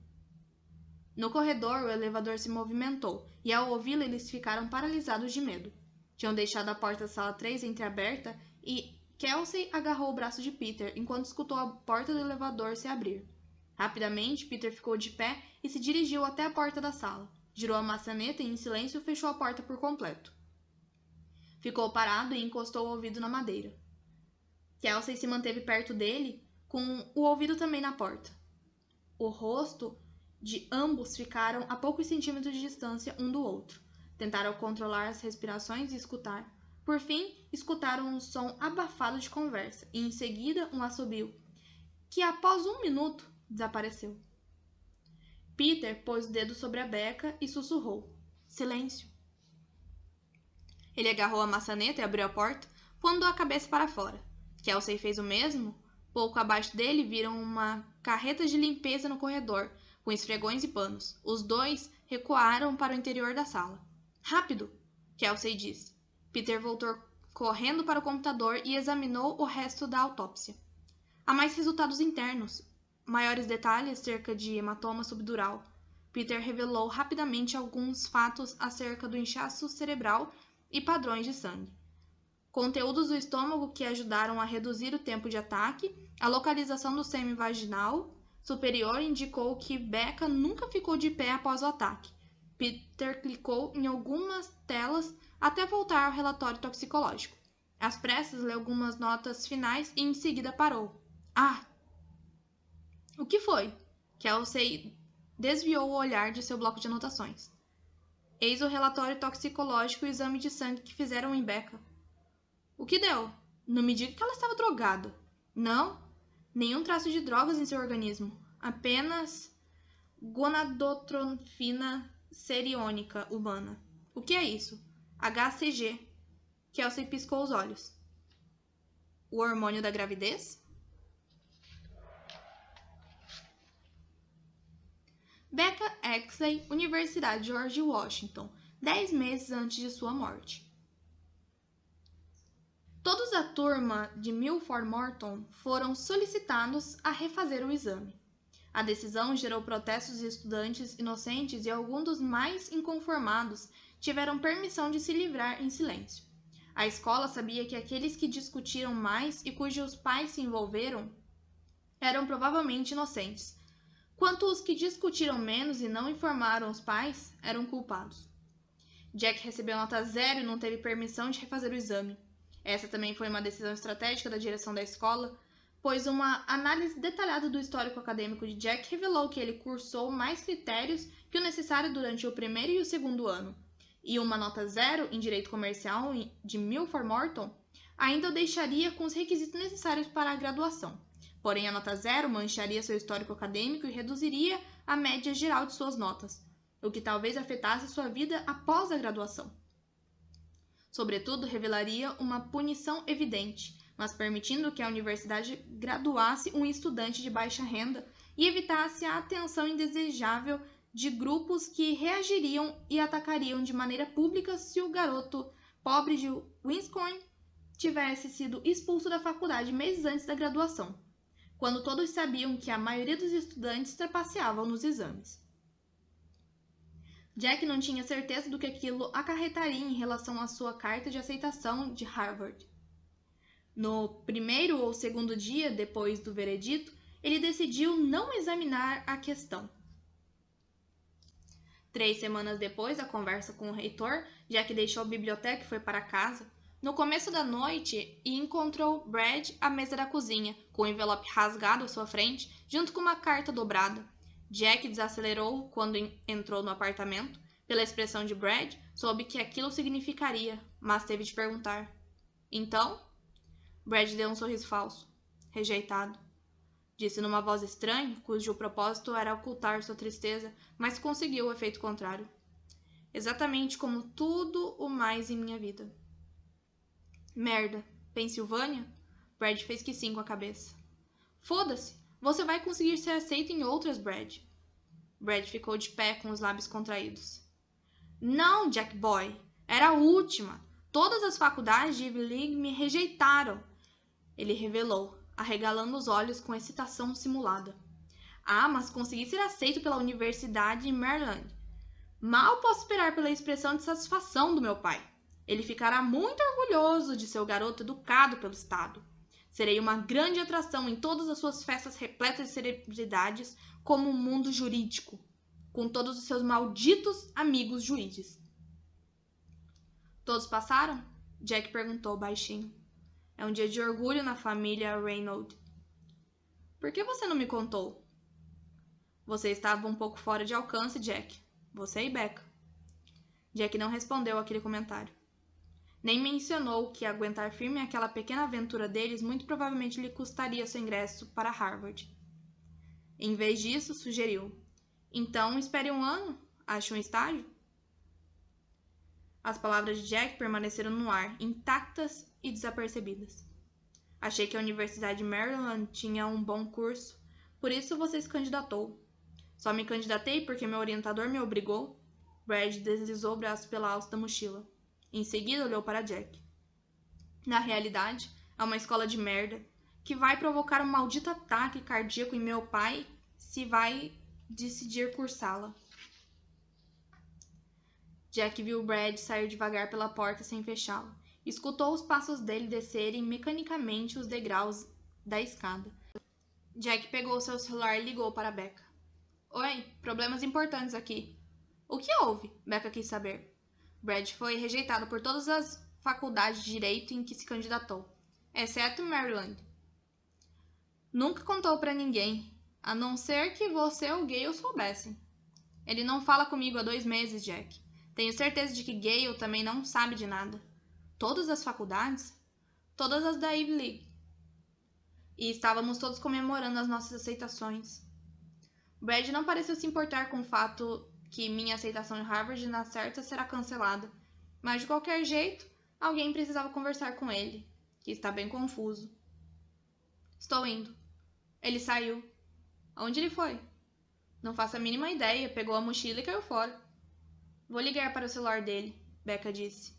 No corredor, o elevador se movimentou, e ao ouvi-lo eles ficaram paralisados de medo. Tinham deixado a porta da sala 3 entreaberta e Kelsey agarrou o braço de Peter enquanto escutou a porta do elevador se abrir. Rapidamente, Peter ficou de pé e se dirigiu até a porta da sala. Girou a maçaneta e, em silêncio, fechou a porta por completo. Ficou parado e encostou o ouvido na madeira. Kelsey se manteve perto dele, com o ouvido também na porta. O rosto de ambos ficaram a poucos centímetros de distância um do outro. Tentaram controlar as respirações e escutar. Por fim, escutaram um som abafado de conversa e, em seguida, um assobio, que após 1 minuto desapareceu. Peter pôs o dedo sobre a beca e sussurrou. Silêncio. Ele agarrou a maçaneta e abriu a porta, pondo a cabeça para fora. Kelsey fez o mesmo. Pouco abaixo dele viram uma carreta de limpeza no corredor, com esfregões e panos. Os dois recuaram para o interior da sala. Rápido! Kelsey disse. Peter voltou correndo para o computador e examinou o resto da autópsia. Há mais resultados internos. Maiores detalhes acerca de hematoma subdural. Peter revelou rapidamente alguns fatos acerca do inchaço cerebral e padrões de sangue. Conteúdos do estômago que ajudaram a reduzir o tempo de ataque, a localização do sêmen vaginal superior indicou que Becca nunca ficou de pé após o ataque. Peter clicou em algumas telas até voltar ao relatório toxicológico. Às pressas, leu algumas notas finais e em seguida parou. Ah! O que foi? Kelsey desviou o olhar de seu bloco de anotações. Eis o relatório toxicológico e o exame de sangue que fizeram em Becca. O que deu? Não me diga que ela estava drogada. Não, nenhum traço de drogas em seu organismo. Apenas gonadotrofina ceriônica humana. O que é isso? HCG. Kelsey piscou os olhos. O hormônio da gravidez? Becca Exley, Universidade George Washington, 10 meses antes de sua morte. Todos da turma de Milford Morton foram solicitados a refazer o exame. A decisão gerou protestos de estudantes inocentes e alguns dos mais inconformados tiveram permissão de se livrar em silêncio. A escola sabia que aqueles que discutiram mais e cujos pais se envolveram eram provavelmente inocentes, quanto os que discutiram menos e não informaram os pais eram culpados. Jack recebeu nota 0 e não teve permissão de refazer o exame. Essa também foi uma decisão estratégica da direção da escola, pois uma análise detalhada do histórico acadêmico de Jack revelou que ele cursou mais critérios que o necessário durante o primeiro e o segundo ano, e uma nota 0 em Direito Comercial de Milford Morton ainda o deixaria com os requisitos necessários para a graduação. Porém, a nota 0 mancharia seu histórico acadêmico e reduziria a média geral de suas notas, o que talvez afetasse sua vida após a graduação. Sobretudo, revelaria uma punição evidente, mas permitindo que a universidade graduasse um estudante de baixa renda e evitasse a atenção indesejável de grupos que reagiriam e atacariam de maneira pública se o garoto pobre de Wisconsin tivesse sido expulso da faculdade meses antes da graduação, quando todos sabiam que a maioria dos estudantes trapaceavam nos exames. Jack não tinha certeza do que aquilo acarretaria em relação à sua carta de aceitação de Harvard. No primeiro ou segundo dia depois do veredito, ele decidiu não examinar a questão. 3 semanas depois da conversa com o reitor, Jack deixou a biblioteca e foi para casa. No começo da noite, e encontrou Brad à mesa da cozinha, com o envelope rasgado à sua frente, junto com uma carta dobrada. Jack desacelerou quando entrou no apartamento. Pela expressão de Brad, soube que aquilo significaria, mas teve de perguntar. Então? Brad deu um sorriso falso. Rejeitado. Disse numa voz estranha, cujo propósito era ocultar sua tristeza, mas conseguiu o efeito contrário. Exatamente como tudo o mais em minha vida. Merda. Pensilvânia? Brad fez que sim com a cabeça. Foda-se! Você vai conseguir ser aceito em outras, Brad. Brad ficou de pé com os lábios contraídos. Não, Jack Boy. Era a última. Todas as faculdades de Ivy League me rejeitaram. Ele revelou, arregalando os olhos com excitação simulada. Ah, mas consegui ser aceito pela Universidade de Maryland. Mal posso esperar pela expressão de satisfação do meu pai. Ele ficará muito orgulhoso de seu garoto educado pelo Estado. Serei uma grande atração em todas as suas festas repletas de celebridades, como o mundo jurídico, com todos os seus malditos amigos juízes. Todos passaram? Jack perguntou baixinho. É um dia de orgulho na família Reynolds. Por que você não me contou? Você estava um pouco fora de alcance, Jack. Você e Becca. Jack não respondeu àquele comentário. Nem mencionou que aguentar firme aquela pequena aventura deles muito provavelmente lhe custaria seu ingresso para Harvard. Em vez disso, sugeriu. Então, espere um ano. Ache um estágio? As palavras de Jack permaneceram no ar, intactas e desapercebidas. Achei que a Universidade de Maryland tinha um bom curso, por isso você se candidatou. Só me candidatei porque meu orientador me obrigou. Brad deslizou o braço pela alça da mochila. Em seguida, olhou para Jack. Na realidade, é uma escola de merda que vai provocar um maldito ataque cardíaco em meu pai se vai decidir cursá-la. Jack viu Brad sair devagar pela porta sem fechá-la. Escutou os passos dele descerem mecanicamente os degraus da escada. Jack pegou seu celular e ligou para Becca. Oi, problemas importantes aqui. O que houve? Becca quis saber. Brad foi rejeitado por todas as faculdades de direito em que se candidatou, exceto Maryland. Nunca contou para ninguém, a não ser que você ou Gale soubessem. Ele não fala comigo há 2 meses, Jack. Tenho certeza de que Gale também não sabe de nada. Todas as faculdades? Todas as da Ivy League. E estávamos todos comemorando as nossas aceitações. Brad não pareceu se importar com o fato que minha aceitação em Harvard na certa será cancelada, mas de qualquer jeito, alguém precisava conversar com ele, que está bem confuso. Estou indo. Ele saiu. Aonde ele foi? Não faço a mínima ideia, pegou a mochila e caiu fora. Vou ligar para o celular dele, Becca disse.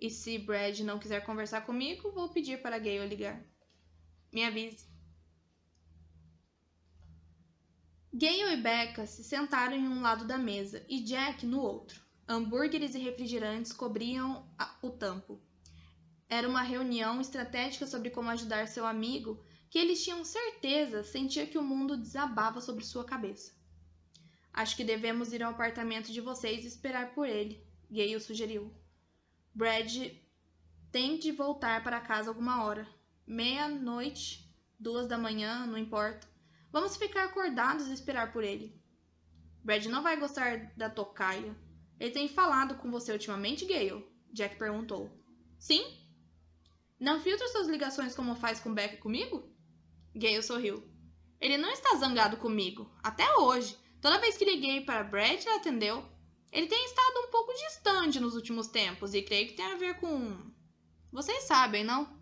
E se Brad não quiser conversar comigo, vou pedir para Gale ligar. Me avise. Gale e Becca se sentaram em um lado da mesa e Jack no outro. Hambúrgueres e refrigerantes cobriam o tampo. Era uma reunião estratégica sobre como ajudar seu amigo, que eles tinham certeza sentia que o mundo desabava sobre sua cabeça. Acho que devemos ir ao apartamento de vocês e esperar por ele, Gale sugeriu. Brad tem de voltar para casa alguma hora. 00:00, 2 da manhã, não importa. Vamos ficar acordados e esperar por ele. Brad não vai gostar da tocaia. Ele tem falado com você ultimamente, Gale? Jack perguntou. Sim? Não filtra suas ligações como faz com Becca e comigo? Gale sorriu. Ele não está zangado comigo, até hoje. Toda vez que liguei para Brad, ele atendeu. Ele tem estado um pouco distante nos últimos tempos e creio que tem a ver com... Vocês sabem, não?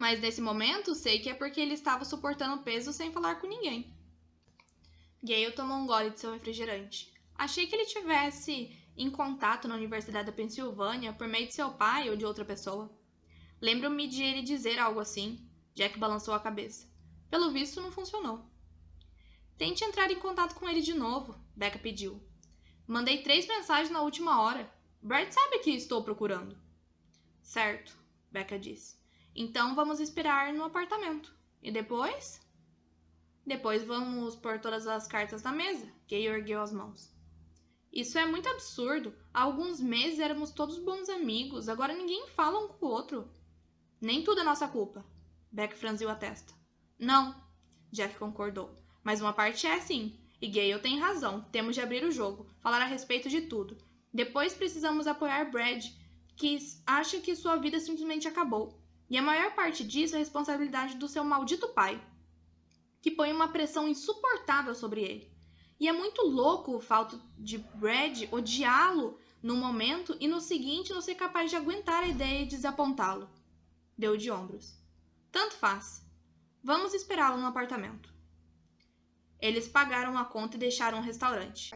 Mas nesse momento, sei que é porque ele estava suportando peso sem falar com ninguém. Gale tomou um gole de seu refrigerante. Achei que ele tivesse em contato na Universidade da Pensilvânia por meio de seu pai ou de outra pessoa. Lembro-me de ele dizer algo assim. Jack balançou a cabeça. Pelo visto, não funcionou. Tente entrar em contato com ele de novo, Becca pediu. Mandei 3 mensagens na última hora. Brad sabe que estou procurando. Certo, Becca disse. Então vamos esperar no apartamento. E depois? Depois vamos pôr todas as cartas na mesa. Gale ergueu as mãos. Isso é muito absurdo. Há alguns meses éramos todos bons amigos. Agora ninguém fala um com o outro. Nem tudo é nossa culpa. Beck franziu a testa. Não, Jack concordou. Mas uma parte é sim. E Gale tem razão. Temos de abrir o jogo, falar a respeito de tudo. Depois precisamos apoiar Brad, que acha que sua vida simplesmente acabou. E a maior parte disso é a responsabilidade do seu maldito pai, que põe uma pressão insuportável sobre ele. E é muito louco o fato de Brad odiá-lo no momento e no seguinte não ser capaz de aguentar a ideia de desapontá-lo. Deu de ombros. Tanto faz. Vamos esperá-lo no apartamento. Eles pagaram a conta e deixaram o restaurante.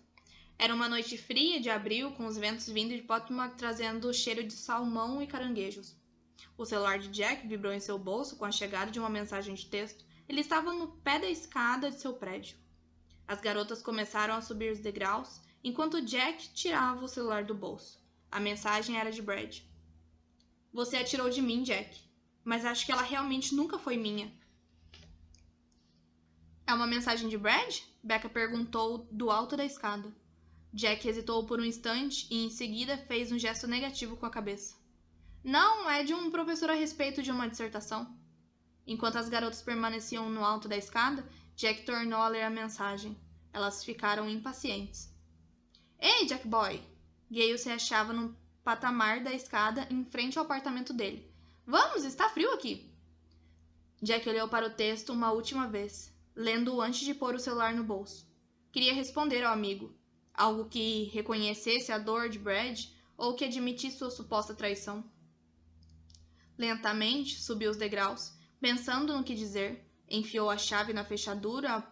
Era uma noite fria de abril, com os ventos vindo de Potomac trazendo o cheiro de salmão e caranguejos. O celular de Jack vibrou em seu bolso com a chegada de uma mensagem de texto. Ele estava no pé da escada de seu prédio. As garotas começaram a subir os degraus, enquanto Jack tirava o celular do bolso. A mensagem era de Brad. Você a tirou de mim, Jack, mas acho que ela realmente nunca foi minha. É uma mensagem de Brad? Becca perguntou do alto da escada. Jack hesitou por um instante e em seguida fez um gesto negativo com a cabeça. Não, é de um professor a respeito de uma dissertação. Enquanto as garotas permaneciam no alto da escada, Jack tornou a ler a mensagem. Elas ficaram impacientes. Ei, Jack Boy! Gale se achava no patamar da escada em frente ao apartamento dele. Vamos, está frio aqui! Jack olhou para o texto uma última vez, lendo-o antes de pôr o celular no bolso. Queria responder ao amigo. Algo que reconhecesse a dor de Brad ou que admitisse sua suposta traição. Lentamente, subiu os degraus, pensando no que dizer, enfiou a chave na fechadura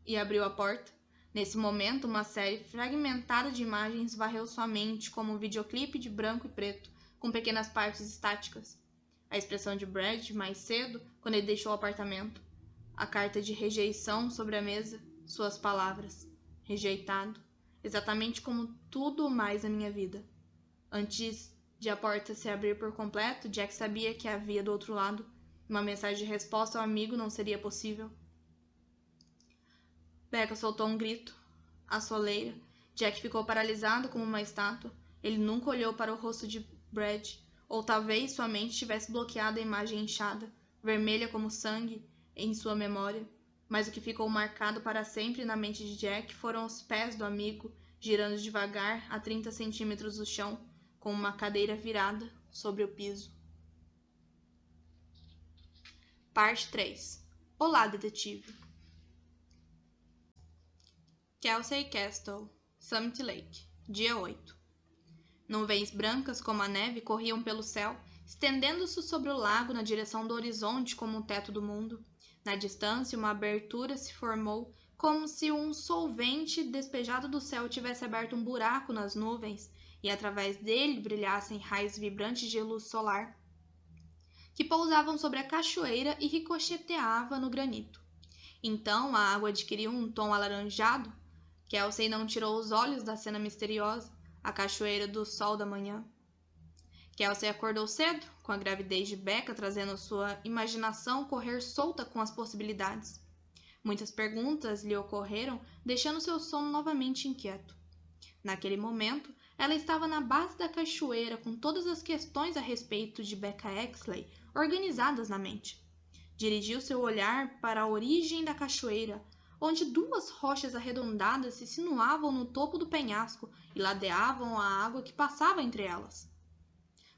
e abriu a porta. Nesse momento, uma série fragmentada de imagens varreu sua mente como um videoclipe de branco e preto, com pequenas partes estáticas. A expressão de Brad mais cedo, quando ele deixou o apartamento. A carta de rejeição sobre a mesa, suas palavras. Rejeitado. Exatamente como tudo mais na minha vida. Antes de a porta se abrir por completo, Jack sabia que havia do outro lado. Uma mensagem de resposta ao amigo não seria possível. Becca soltou um grito. A soleira. Jack ficou paralisado como uma estátua. Ele nunca olhou para o rosto de Brad. Ou talvez sua mente tivesse bloqueado a imagem inchada, vermelha como sangue, em sua memória. Mas o que ficou marcado para sempre na mente de Jack foram os pés do amigo, girando devagar a 30 centímetros do chão, com uma cadeira virada sobre o piso. Parte 3. Olá, detetive. Kelsey Castle, Summit Lake, dia 8. Nuvens brancas como a neve corriam pelo céu, estendendo-se sobre o lago na direção do horizonte como o teto do mundo. Na distância, uma abertura se formou, como se um solvente despejado do céu tivesse aberto um buraco nas nuvens e através dele brilhassem raios vibrantes de luz solar, que pousavam sobre a cachoeira e ricocheteava no granito. Então a água adquiriu um tom alaranjado. Kelsey não tirou os olhos da cena misteriosa, a cachoeira do sol da manhã. Kelsey acordou cedo, com a gravidez de Becca trazendo sua imaginação correr solta com as possibilidades. Muitas perguntas lhe ocorreram, deixando seu sono novamente inquieto. Naquele momento, ela estava na base da cachoeira com todas as questões a respeito de Becca Exley organizadas na mente. Dirigiu seu olhar para a origem da cachoeira, onde 2 rochas arredondadas se sinuavam no topo do penhasco e ladeavam a água que passava entre elas.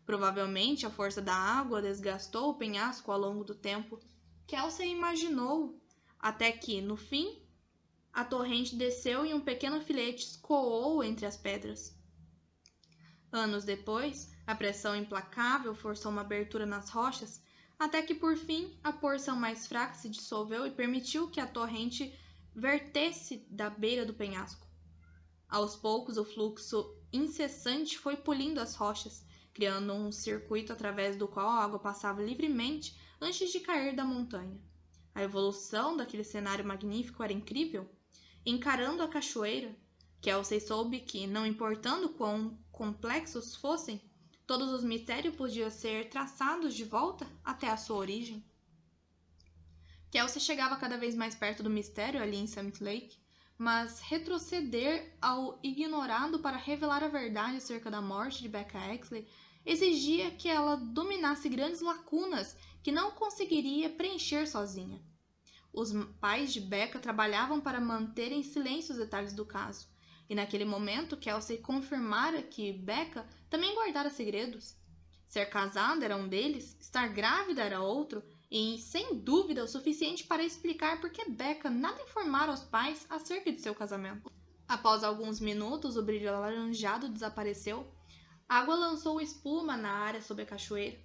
Provavelmente a força da água desgastou o penhasco ao longo do tempo. Kelsey imaginou, até que, no fim, a torrente desceu e um pequeno filete escoou entre as pedras. Anos depois, a pressão implacável forçou uma abertura nas rochas, até que por fim a porção mais fraca se dissolveu e permitiu que a torrente vertesse da beira do penhasco. Aos poucos, o fluxo incessante foi polindo as rochas, criando um circuito através do qual a água passava livremente antes de cair da montanha. A evolução daquele cenário magnífico era incrível. Encarando a cachoeira, Kelsey soube que, não importando quão complexos fossem, todos os mistérios podiam ser traçados de volta até a sua origem. Kelsey chegava cada vez mais perto do mistério ali em Summit Lake, mas retroceder ao ignorado para revelar a verdade acerca da morte de Becca Exley exigia que ela dominasse grandes lacunas que não conseguiria preencher sozinha. Os pais de Becca trabalhavam para manter em silêncio os detalhes do caso, e naquele momento Kelsey confirmara que Becca também guardara segredos. Ser casada era um deles, estar grávida era outro, e sem dúvida o suficiente para explicar por que Becca nada informara aos pais acerca de seu casamento. Após alguns minutos, o brilho alaranjado desapareceu. A água lançou espuma na área sob a cachoeira.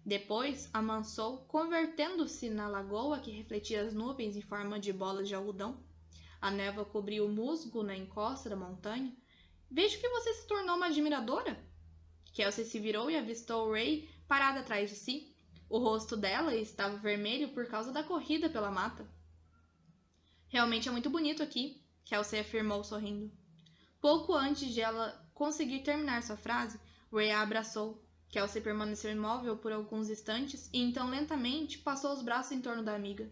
Depois amansou, convertendo-se na lagoa que refletia as nuvens em forma de bolas de algodão. A névoa cobriu o musgo na encosta da montanha. Vejo que você se tornou uma admiradora. Kelsey se virou e avistou Ray parada atrás de si. O rosto dela estava vermelho por causa da corrida pela mata. Realmente é muito bonito aqui, Kelsey afirmou sorrindo. Pouco antes de ela conseguir terminar sua frase, Ray a abraçou. Kelsey permaneceu imóvel por alguns instantes e então lentamente passou os braços em torno da amiga.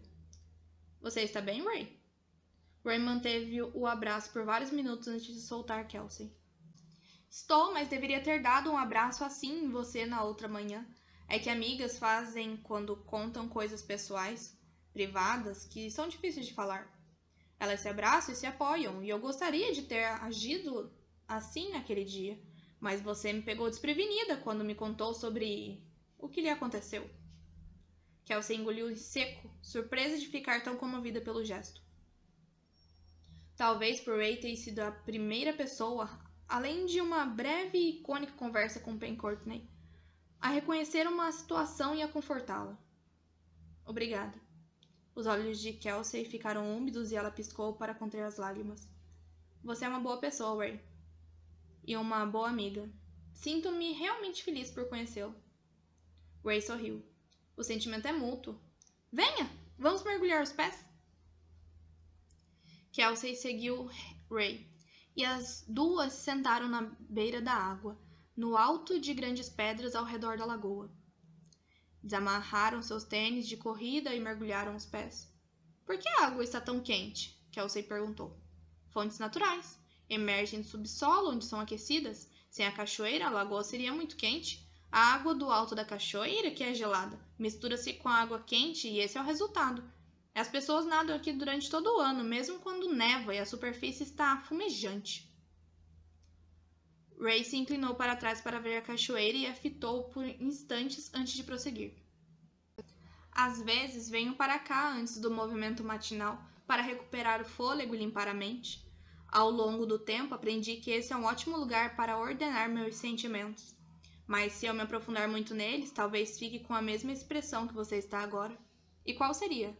Você está bem, Ray? Ray manteve o abraço por vários minutos antes de soltar Kelsey. Estou, mas deveria ter dado um abraço assim em você na outra manhã. É que amigas fazem quando contam coisas pessoais, privadas, que são difíceis de falar. Elas se abraçam e se apoiam, e eu gostaria de ter agido assim naquele dia, mas você me pegou desprevenida quando me contou sobre o que lhe aconteceu. Kelsey engoliu em seco, surpresa de ficar tão comovida pelo gesto. Talvez por Ray ter sido a primeira pessoa, além de uma breve e icônica conversa com Pen Courtney, a reconhecer uma situação e a confortá-la. Obrigada. Os olhos de Kelsey ficaram úmidos e ela piscou para conter as lágrimas. Você é uma boa pessoa, Ray. E uma boa amiga. Sinto-me realmente feliz por conhecê-lo. Ray sorriu. O sentimento é mútuo. Venha! Vamos mergulhar os pés? Kelsey seguiu Ray, e as duas sentaram na beira da água, no alto de grandes pedras ao redor da lagoa. Desamarraram seus tênis de corrida e mergulharam os pés. Por que a água está tão quente? Kelsey perguntou. Fontes naturais. Emergem do subsolo, onde são aquecidas. Sem a cachoeira, a lagoa seria muito quente. A água do alto da cachoeira, que é gelada, mistura-se com a água quente e esse é o resultado. As pessoas nadam aqui durante todo o ano, mesmo quando neva e a superfície está fumejante. Ray se inclinou para trás para ver a cachoeira e a fitou por instantes antes de prosseguir. Às vezes venho para cá antes do movimento matinal para recuperar o fôlego e limpar a mente. Ao longo do tempo aprendi que esse é um ótimo lugar para ordenar meus sentimentos. Mas se eu me aprofundar muito neles, talvez fique com a mesma expressão que você está agora. E qual seria?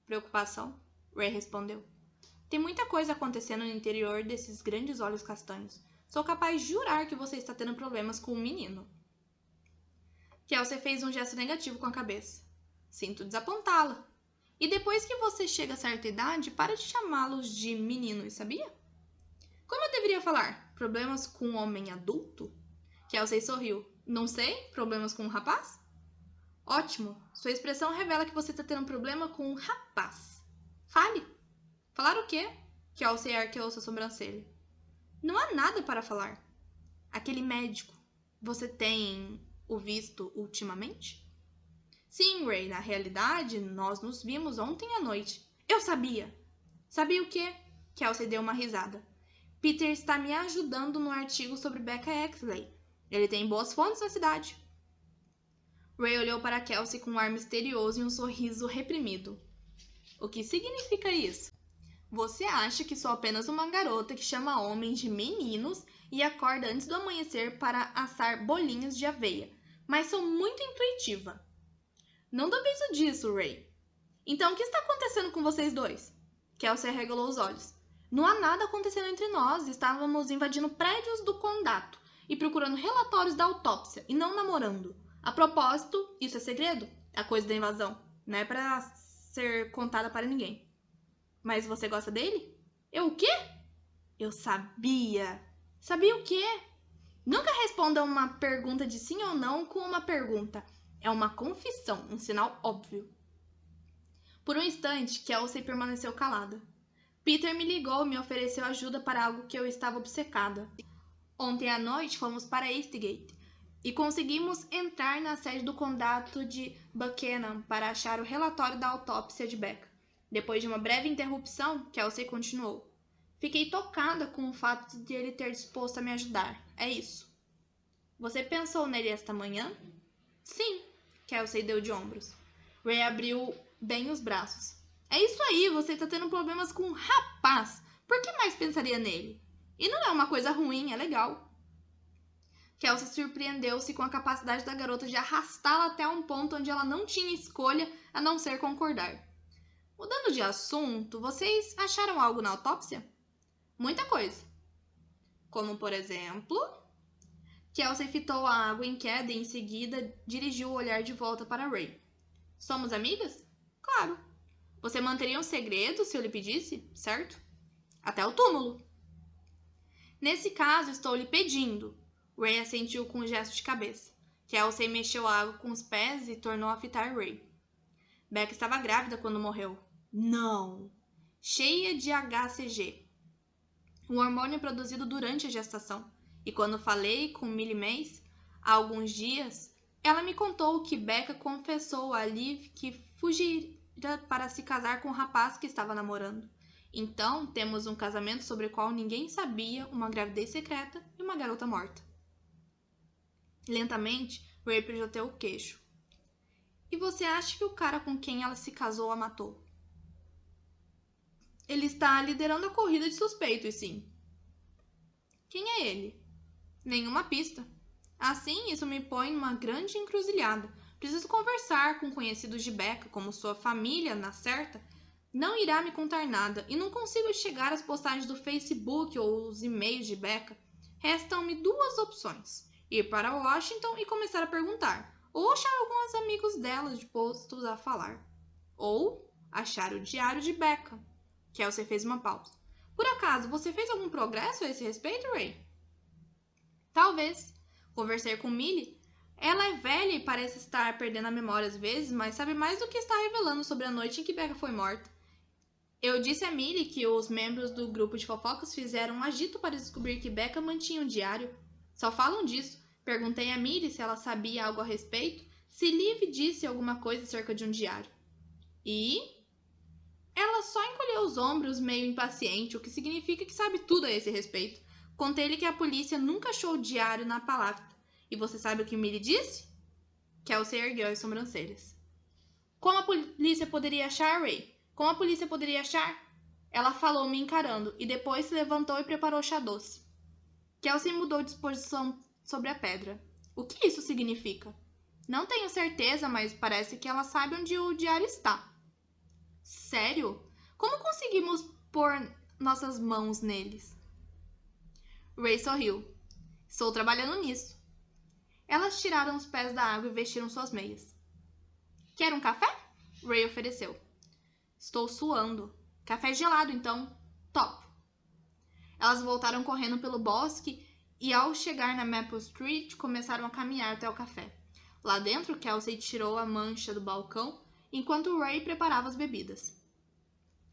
Preocupação? Ray respondeu. Tem muita coisa acontecendo no interior desses grandes olhos castanhos. Sou capaz de jurar que você está tendo problemas com um menino. Kelsey fez um gesto negativo com a cabeça. Sinto desapontá-la. E depois que você chega a certa idade, para de chamá-los de meninos, sabia? Como eu deveria falar? Problemas com um homem adulto? Kelsey sorriu. Não sei, problemas com um rapaz? Ótimo, sua expressão revela que você está tendo um problema com um rapaz. Fale. Falar o quê? Kelsey arqueou sua sobrancelha. Não há nada para falar. Aquele médico, você tem o visto ultimamente? Sim, Ray, na realidade, nós nos vimos ontem à noite. Eu sabia! Sabia o quê? Kelsey deu uma risada. Peter está me ajudando no artigo sobre Becca Exley. Ele tem boas fontes na cidade. Ray olhou para Kelsey com um ar misterioso e um sorriso reprimido. O que significa isso? Você acha que sou apenas uma garota que chama homens de meninos e acorda antes do amanhecer para assar bolinhos de aveia, mas sou muito intuitiva. Não duvido disso, Ray. Então, o que está acontecendo com vocês dois? Kelsey arregalou os olhos. Não há nada acontecendo entre nós. Estávamos invadindo prédios do condado e procurando relatórios da autópsia e não namorando. A propósito, isso é segredo. A coisa da invasão. Não é para ser contada para ninguém. Mas você gosta dele? Eu o quê? Eu sabia. Sabia o quê? Nunca responda uma pergunta de sim ou não com uma pergunta. É uma confissão, um sinal óbvio. Por um instante, Kelsey permaneceu calada. Peter me ligou e me ofereceu ajuda para algo que eu estava obcecada. Ontem à noite fomos para Eastgate e conseguimos entrar na sede do condado de Buchanan para achar o relatório da autópsia de Becca. Depois de uma breve interrupção, Kelsey continuou. Fiquei tocada com o fato de ele ter disposto a me ajudar. É isso. Você pensou nele esta manhã? Sim, Kelsey deu de ombros. Ray abriu bem os braços. É isso aí, você tá tendo problemas com um rapaz. Por que mais pensaria nele? E não é uma coisa ruim, é legal. Kelsey surpreendeu-se com a capacidade da garota de arrastá-la até um ponto onde ela não tinha escolha a não ser concordar. Mudando de assunto, vocês acharam algo na autópsia? Muita coisa. Como, por exemplo... Kelsey fitou a água em queda e em seguida dirigiu o olhar de volta para Ray. Somos amigas? Claro. Você manteria um segredo se eu lhe pedisse, certo? Até o túmulo. Nesse caso, estou lhe pedindo. Ray assentiu com um gesto de cabeça. Kelsey mexeu a água com os pés e tornou a fitar Ray. Becca estava grávida quando morreu. Não! Cheia de HCG. Um hormônio produzido durante a gestação. E quando falei com Millie Mays, há alguns dias, ela me contou que Becca confessou a Liv que fugira para se casar com o rapaz que estava namorando. Então, temos um casamento sobre o qual ninguém sabia, uma gravidez secreta e uma garota morta. Lentamente, Ray projeteu o queixo. E você acha que o cara com quem ela se casou a matou? Ele está liderando a corrida de suspeitos, sim. Quem é ele? Nenhuma pista. Assim, isso me põe numa grande encruzilhada. Preciso conversar com conhecidos de Becca, como sua família, na certa. Não irá me contar nada e não consigo chegar às postagens do Facebook ou os e-mails de Becca. Restam-me duas opções. Ir para Washington e começar a perguntar. Ou achar alguns amigos dela dispostos a falar. Ou achar o diário de Becca. Kelsey fez uma pausa. Por acaso, você fez algum progresso a esse respeito, Ray? Talvez. Conversei com Millie. Ela é velha e parece estar perdendo a memória às vezes, mas sabe mais do que está revelando sobre a noite em que Becca foi morta. Eu disse a Millie que os membros do grupo de fofocas fizeram um agito para descobrir que Becca mantinha um diário. Só falam disso. Perguntei a Millie se ela sabia algo a respeito, se Liv disse alguma coisa acerca de um diário. E... ela só encolheu os ombros meio impaciente, o que significa que sabe tudo a esse respeito. Contei-lhe que a polícia nunca achou o diário na palavra. E você sabe o que Millie disse? Kelsey ergueu as sobrancelhas. Como a polícia poderia achar, Ray? Como a polícia poderia achar? Ela falou me encarando e depois se levantou e preparou chá doce. Kelsey mudou de posição sobre a pedra. O que isso significa? Não tenho certeza, mas parece que ela sabe onde o diário está. Sério? Como conseguimos pôr nossas mãos neles? Ray sorriu. Estou trabalhando nisso. Elas tiraram os pés da água e vestiram suas meias. Quer um café? Ray ofereceu. Estou suando. Café gelado, então. Topo. Elas voltaram correndo pelo bosque e, ao chegar na Maple Street, começaram a caminhar até o café. Lá dentro, Kelsey tirou a mancha do balcão, enquanto Ray preparava as bebidas.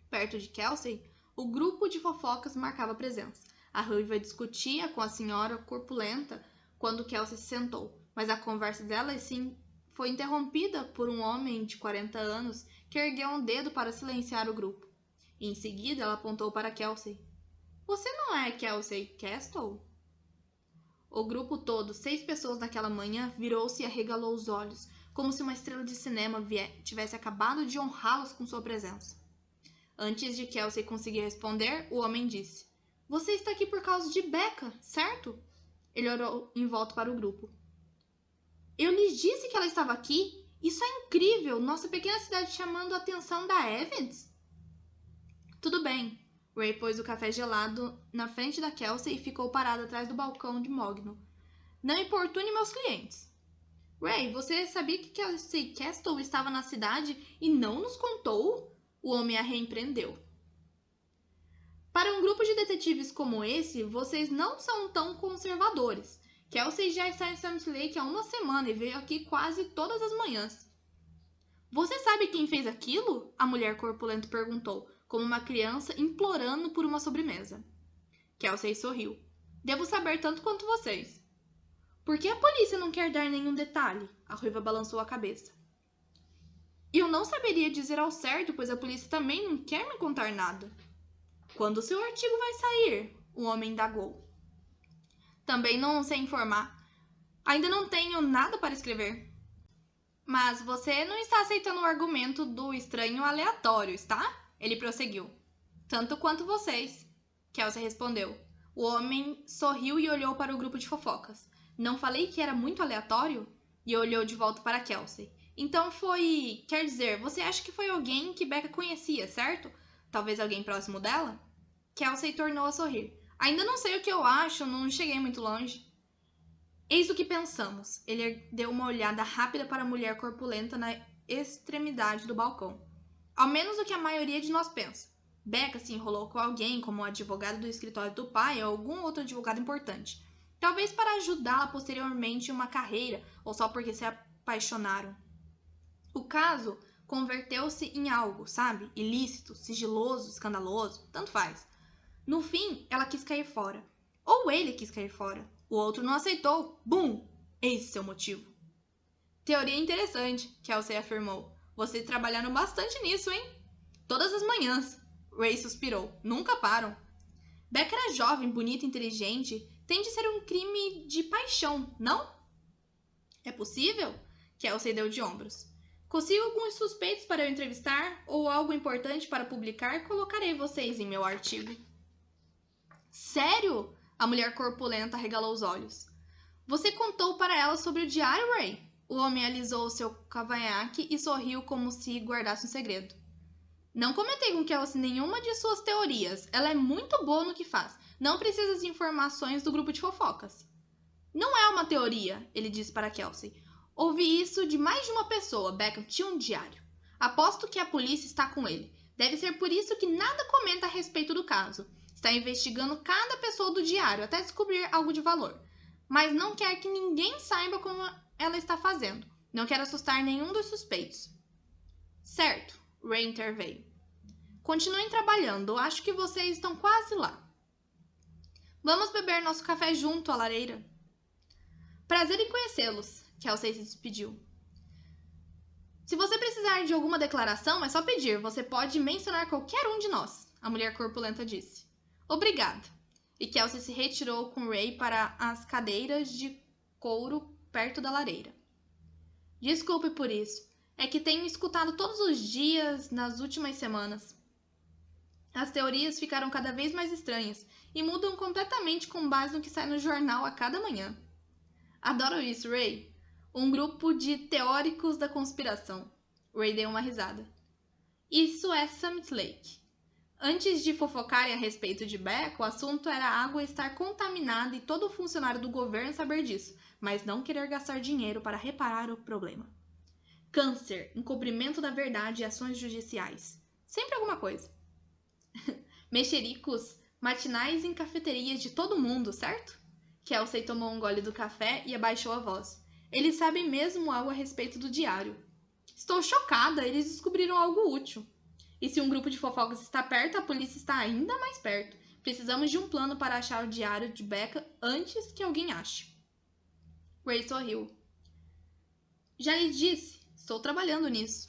Perto de Kelsey, o grupo de fofocas marcava presença. A ruiva discutia com a senhora corpulenta quando Kelsey se sentou, mas a conversa dela sim foi interrompida por um homem de 40 anos que ergueu um dedo para silenciar o grupo. E em seguida, ela apontou para Kelsey. Você não é Kelsey Castle? O grupo todo, 6 pessoas naquela manhã, virou-se e arregalou os olhos, como se uma estrela de cinema tivesse acabado de honrá-los com sua presença. Antes de Kelsey conseguir responder, o homem disse: Você está aqui por causa de Becca, certo? Ele olhou em volta para o grupo. Eu lhes disse que ela estava aqui. Isso é incrível! Nossa pequena cidade chamando a atenção da Evans? Tudo bem. Ray pôs o café gelado na frente da Kelsey e ficou parado atrás do balcão de Mogno. Não importune meus clientes. Ray, você sabia que Kelsey Castle estava na cidade e não nos contou? O homem a repreendeu. Para um grupo de detetives como esse, vocês não são tão conservadores. Kelsey já está em Summit Lake há uma semana e veio aqui quase todas as manhãs. Você sabe quem fez aquilo? A mulher corpulenta perguntou, como uma criança implorando por uma sobremesa. Kelsey sorriu. Devo saber tanto quanto vocês. Por que a polícia não quer dar nenhum detalhe? A ruiva balançou a cabeça. Eu não saberia dizer ao certo, pois a polícia também não quer me contar nada. Quando seu artigo vai sair? O homem indagou. Também não sei informar. Ainda não tenho nada para escrever. Mas você não está aceitando o argumento do estranho aleatório, está? Ele prosseguiu. Tanto quanto vocês. Kelsey respondeu. O homem sorriu e olhou para o grupo de fofocas. Não falei que era muito aleatório? E olhou de volta para Kelsey. Então foi... Quer dizer, você acha que foi alguém que Becca conhecia, certo? Talvez alguém próximo dela? Kelsey tornou a sorrir. Ainda não sei o que eu acho, não cheguei muito longe. Eis o que pensamos. Ele deu uma olhada rápida para a mulher corpulenta na extremidade do balcão. Ao menos o que a maioria de nós pensa. Becca se enrolou com alguém, como o advogado do escritório do pai ou algum outro advogado importante. Talvez para ajudá-la posteriormente em uma carreira, ou só porque se apaixonaram. O caso converteu-se em algo, sabe? Ilícito, sigiloso, escandaloso, tanto faz. No fim, ela quis cair fora. Ou ele quis cair fora. O outro não aceitou. Bum! Eis seu motivo. Teoria interessante, Kelsey afirmou. Vocês trabalharam bastante nisso, hein? Todas as manhãs. Ray suspirou. Nunca param. Becca era jovem, bonita, inteligente. Tem de ser um crime de paixão, não? É possível? Kelsey deu de ombros. Consigo alguns suspeitos para eu entrevistar ou algo importante para publicar, colocarei vocês em meu artigo. Sério? A mulher corpulenta arregalou os olhos. Você contou para ela sobre o diário, Ray? O homem alisou seu cavanhaque e sorriu como se guardasse um segredo. Não comentei com Kelsey nenhuma de suas teorias. Ela é muito boa no que faz. Não precisa de informações do grupo de fofocas. Não é uma teoria, ele disse para Kelsey. Ouvi isso de mais de uma pessoa. Beckham tinha um diário. Aposto que a polícia está com ele. Deve ser por isso que nada comenta a respeito do caso. Está investigando cada pessoa do diário até descobrir algo de valor. Mas não quer que ninguém saiba como ela está fazendo. Não quer assustar nenhum dos suspeitos. Certo, Ray interveio. Continuem trabalhando. Acho que vocês estão quase lá. Vamos beber nosso café junto à lareira. Prazer em conhecê-los, Kelsey se despediu. Se você precisar de alguma declaração, é só pedir. Você pode mencionar qualquer um de nós, a mulher corpulenta disse. Obrigada. E Kelsey se retirou com Ray para as cadeiras de couro perto da lareira. Desculpe por isso. É que tenho escutado todos os dias nas últimas semanas. As teorias ficaram cada vez mais estranhas e mudam completamente com base no que sai no jornal a cada manhã. Adoro isso, Ray. Um grupo de teóricos da conspiração. Ray deu uma risada. Isso é Summit Lake. Antes de fofocarem a respeito de Becca, o assunto era a água estar contaminada e todo funcionário do governo saber disso, mas não querer gastar dinheiro para reparar o problema. Câncer, encobrimento da verdade e ações judiciais. Sempre alguma coisa. Mexericos matinais em cafeterias de todo mundo, certo? Kelsey tomou um gole do café e abaixou a voz. Eles sabem mesmo algo a respeito do diário. Estou chocada, eles descobriram algo útil. E se um grupo de fofocas está perto, a polícia está ainda mais perto. Precisamos de um plano para achar o diário de Becca antes que alguém ache. Ray sorriu. Já lhe disse, estou trabalhando nisso.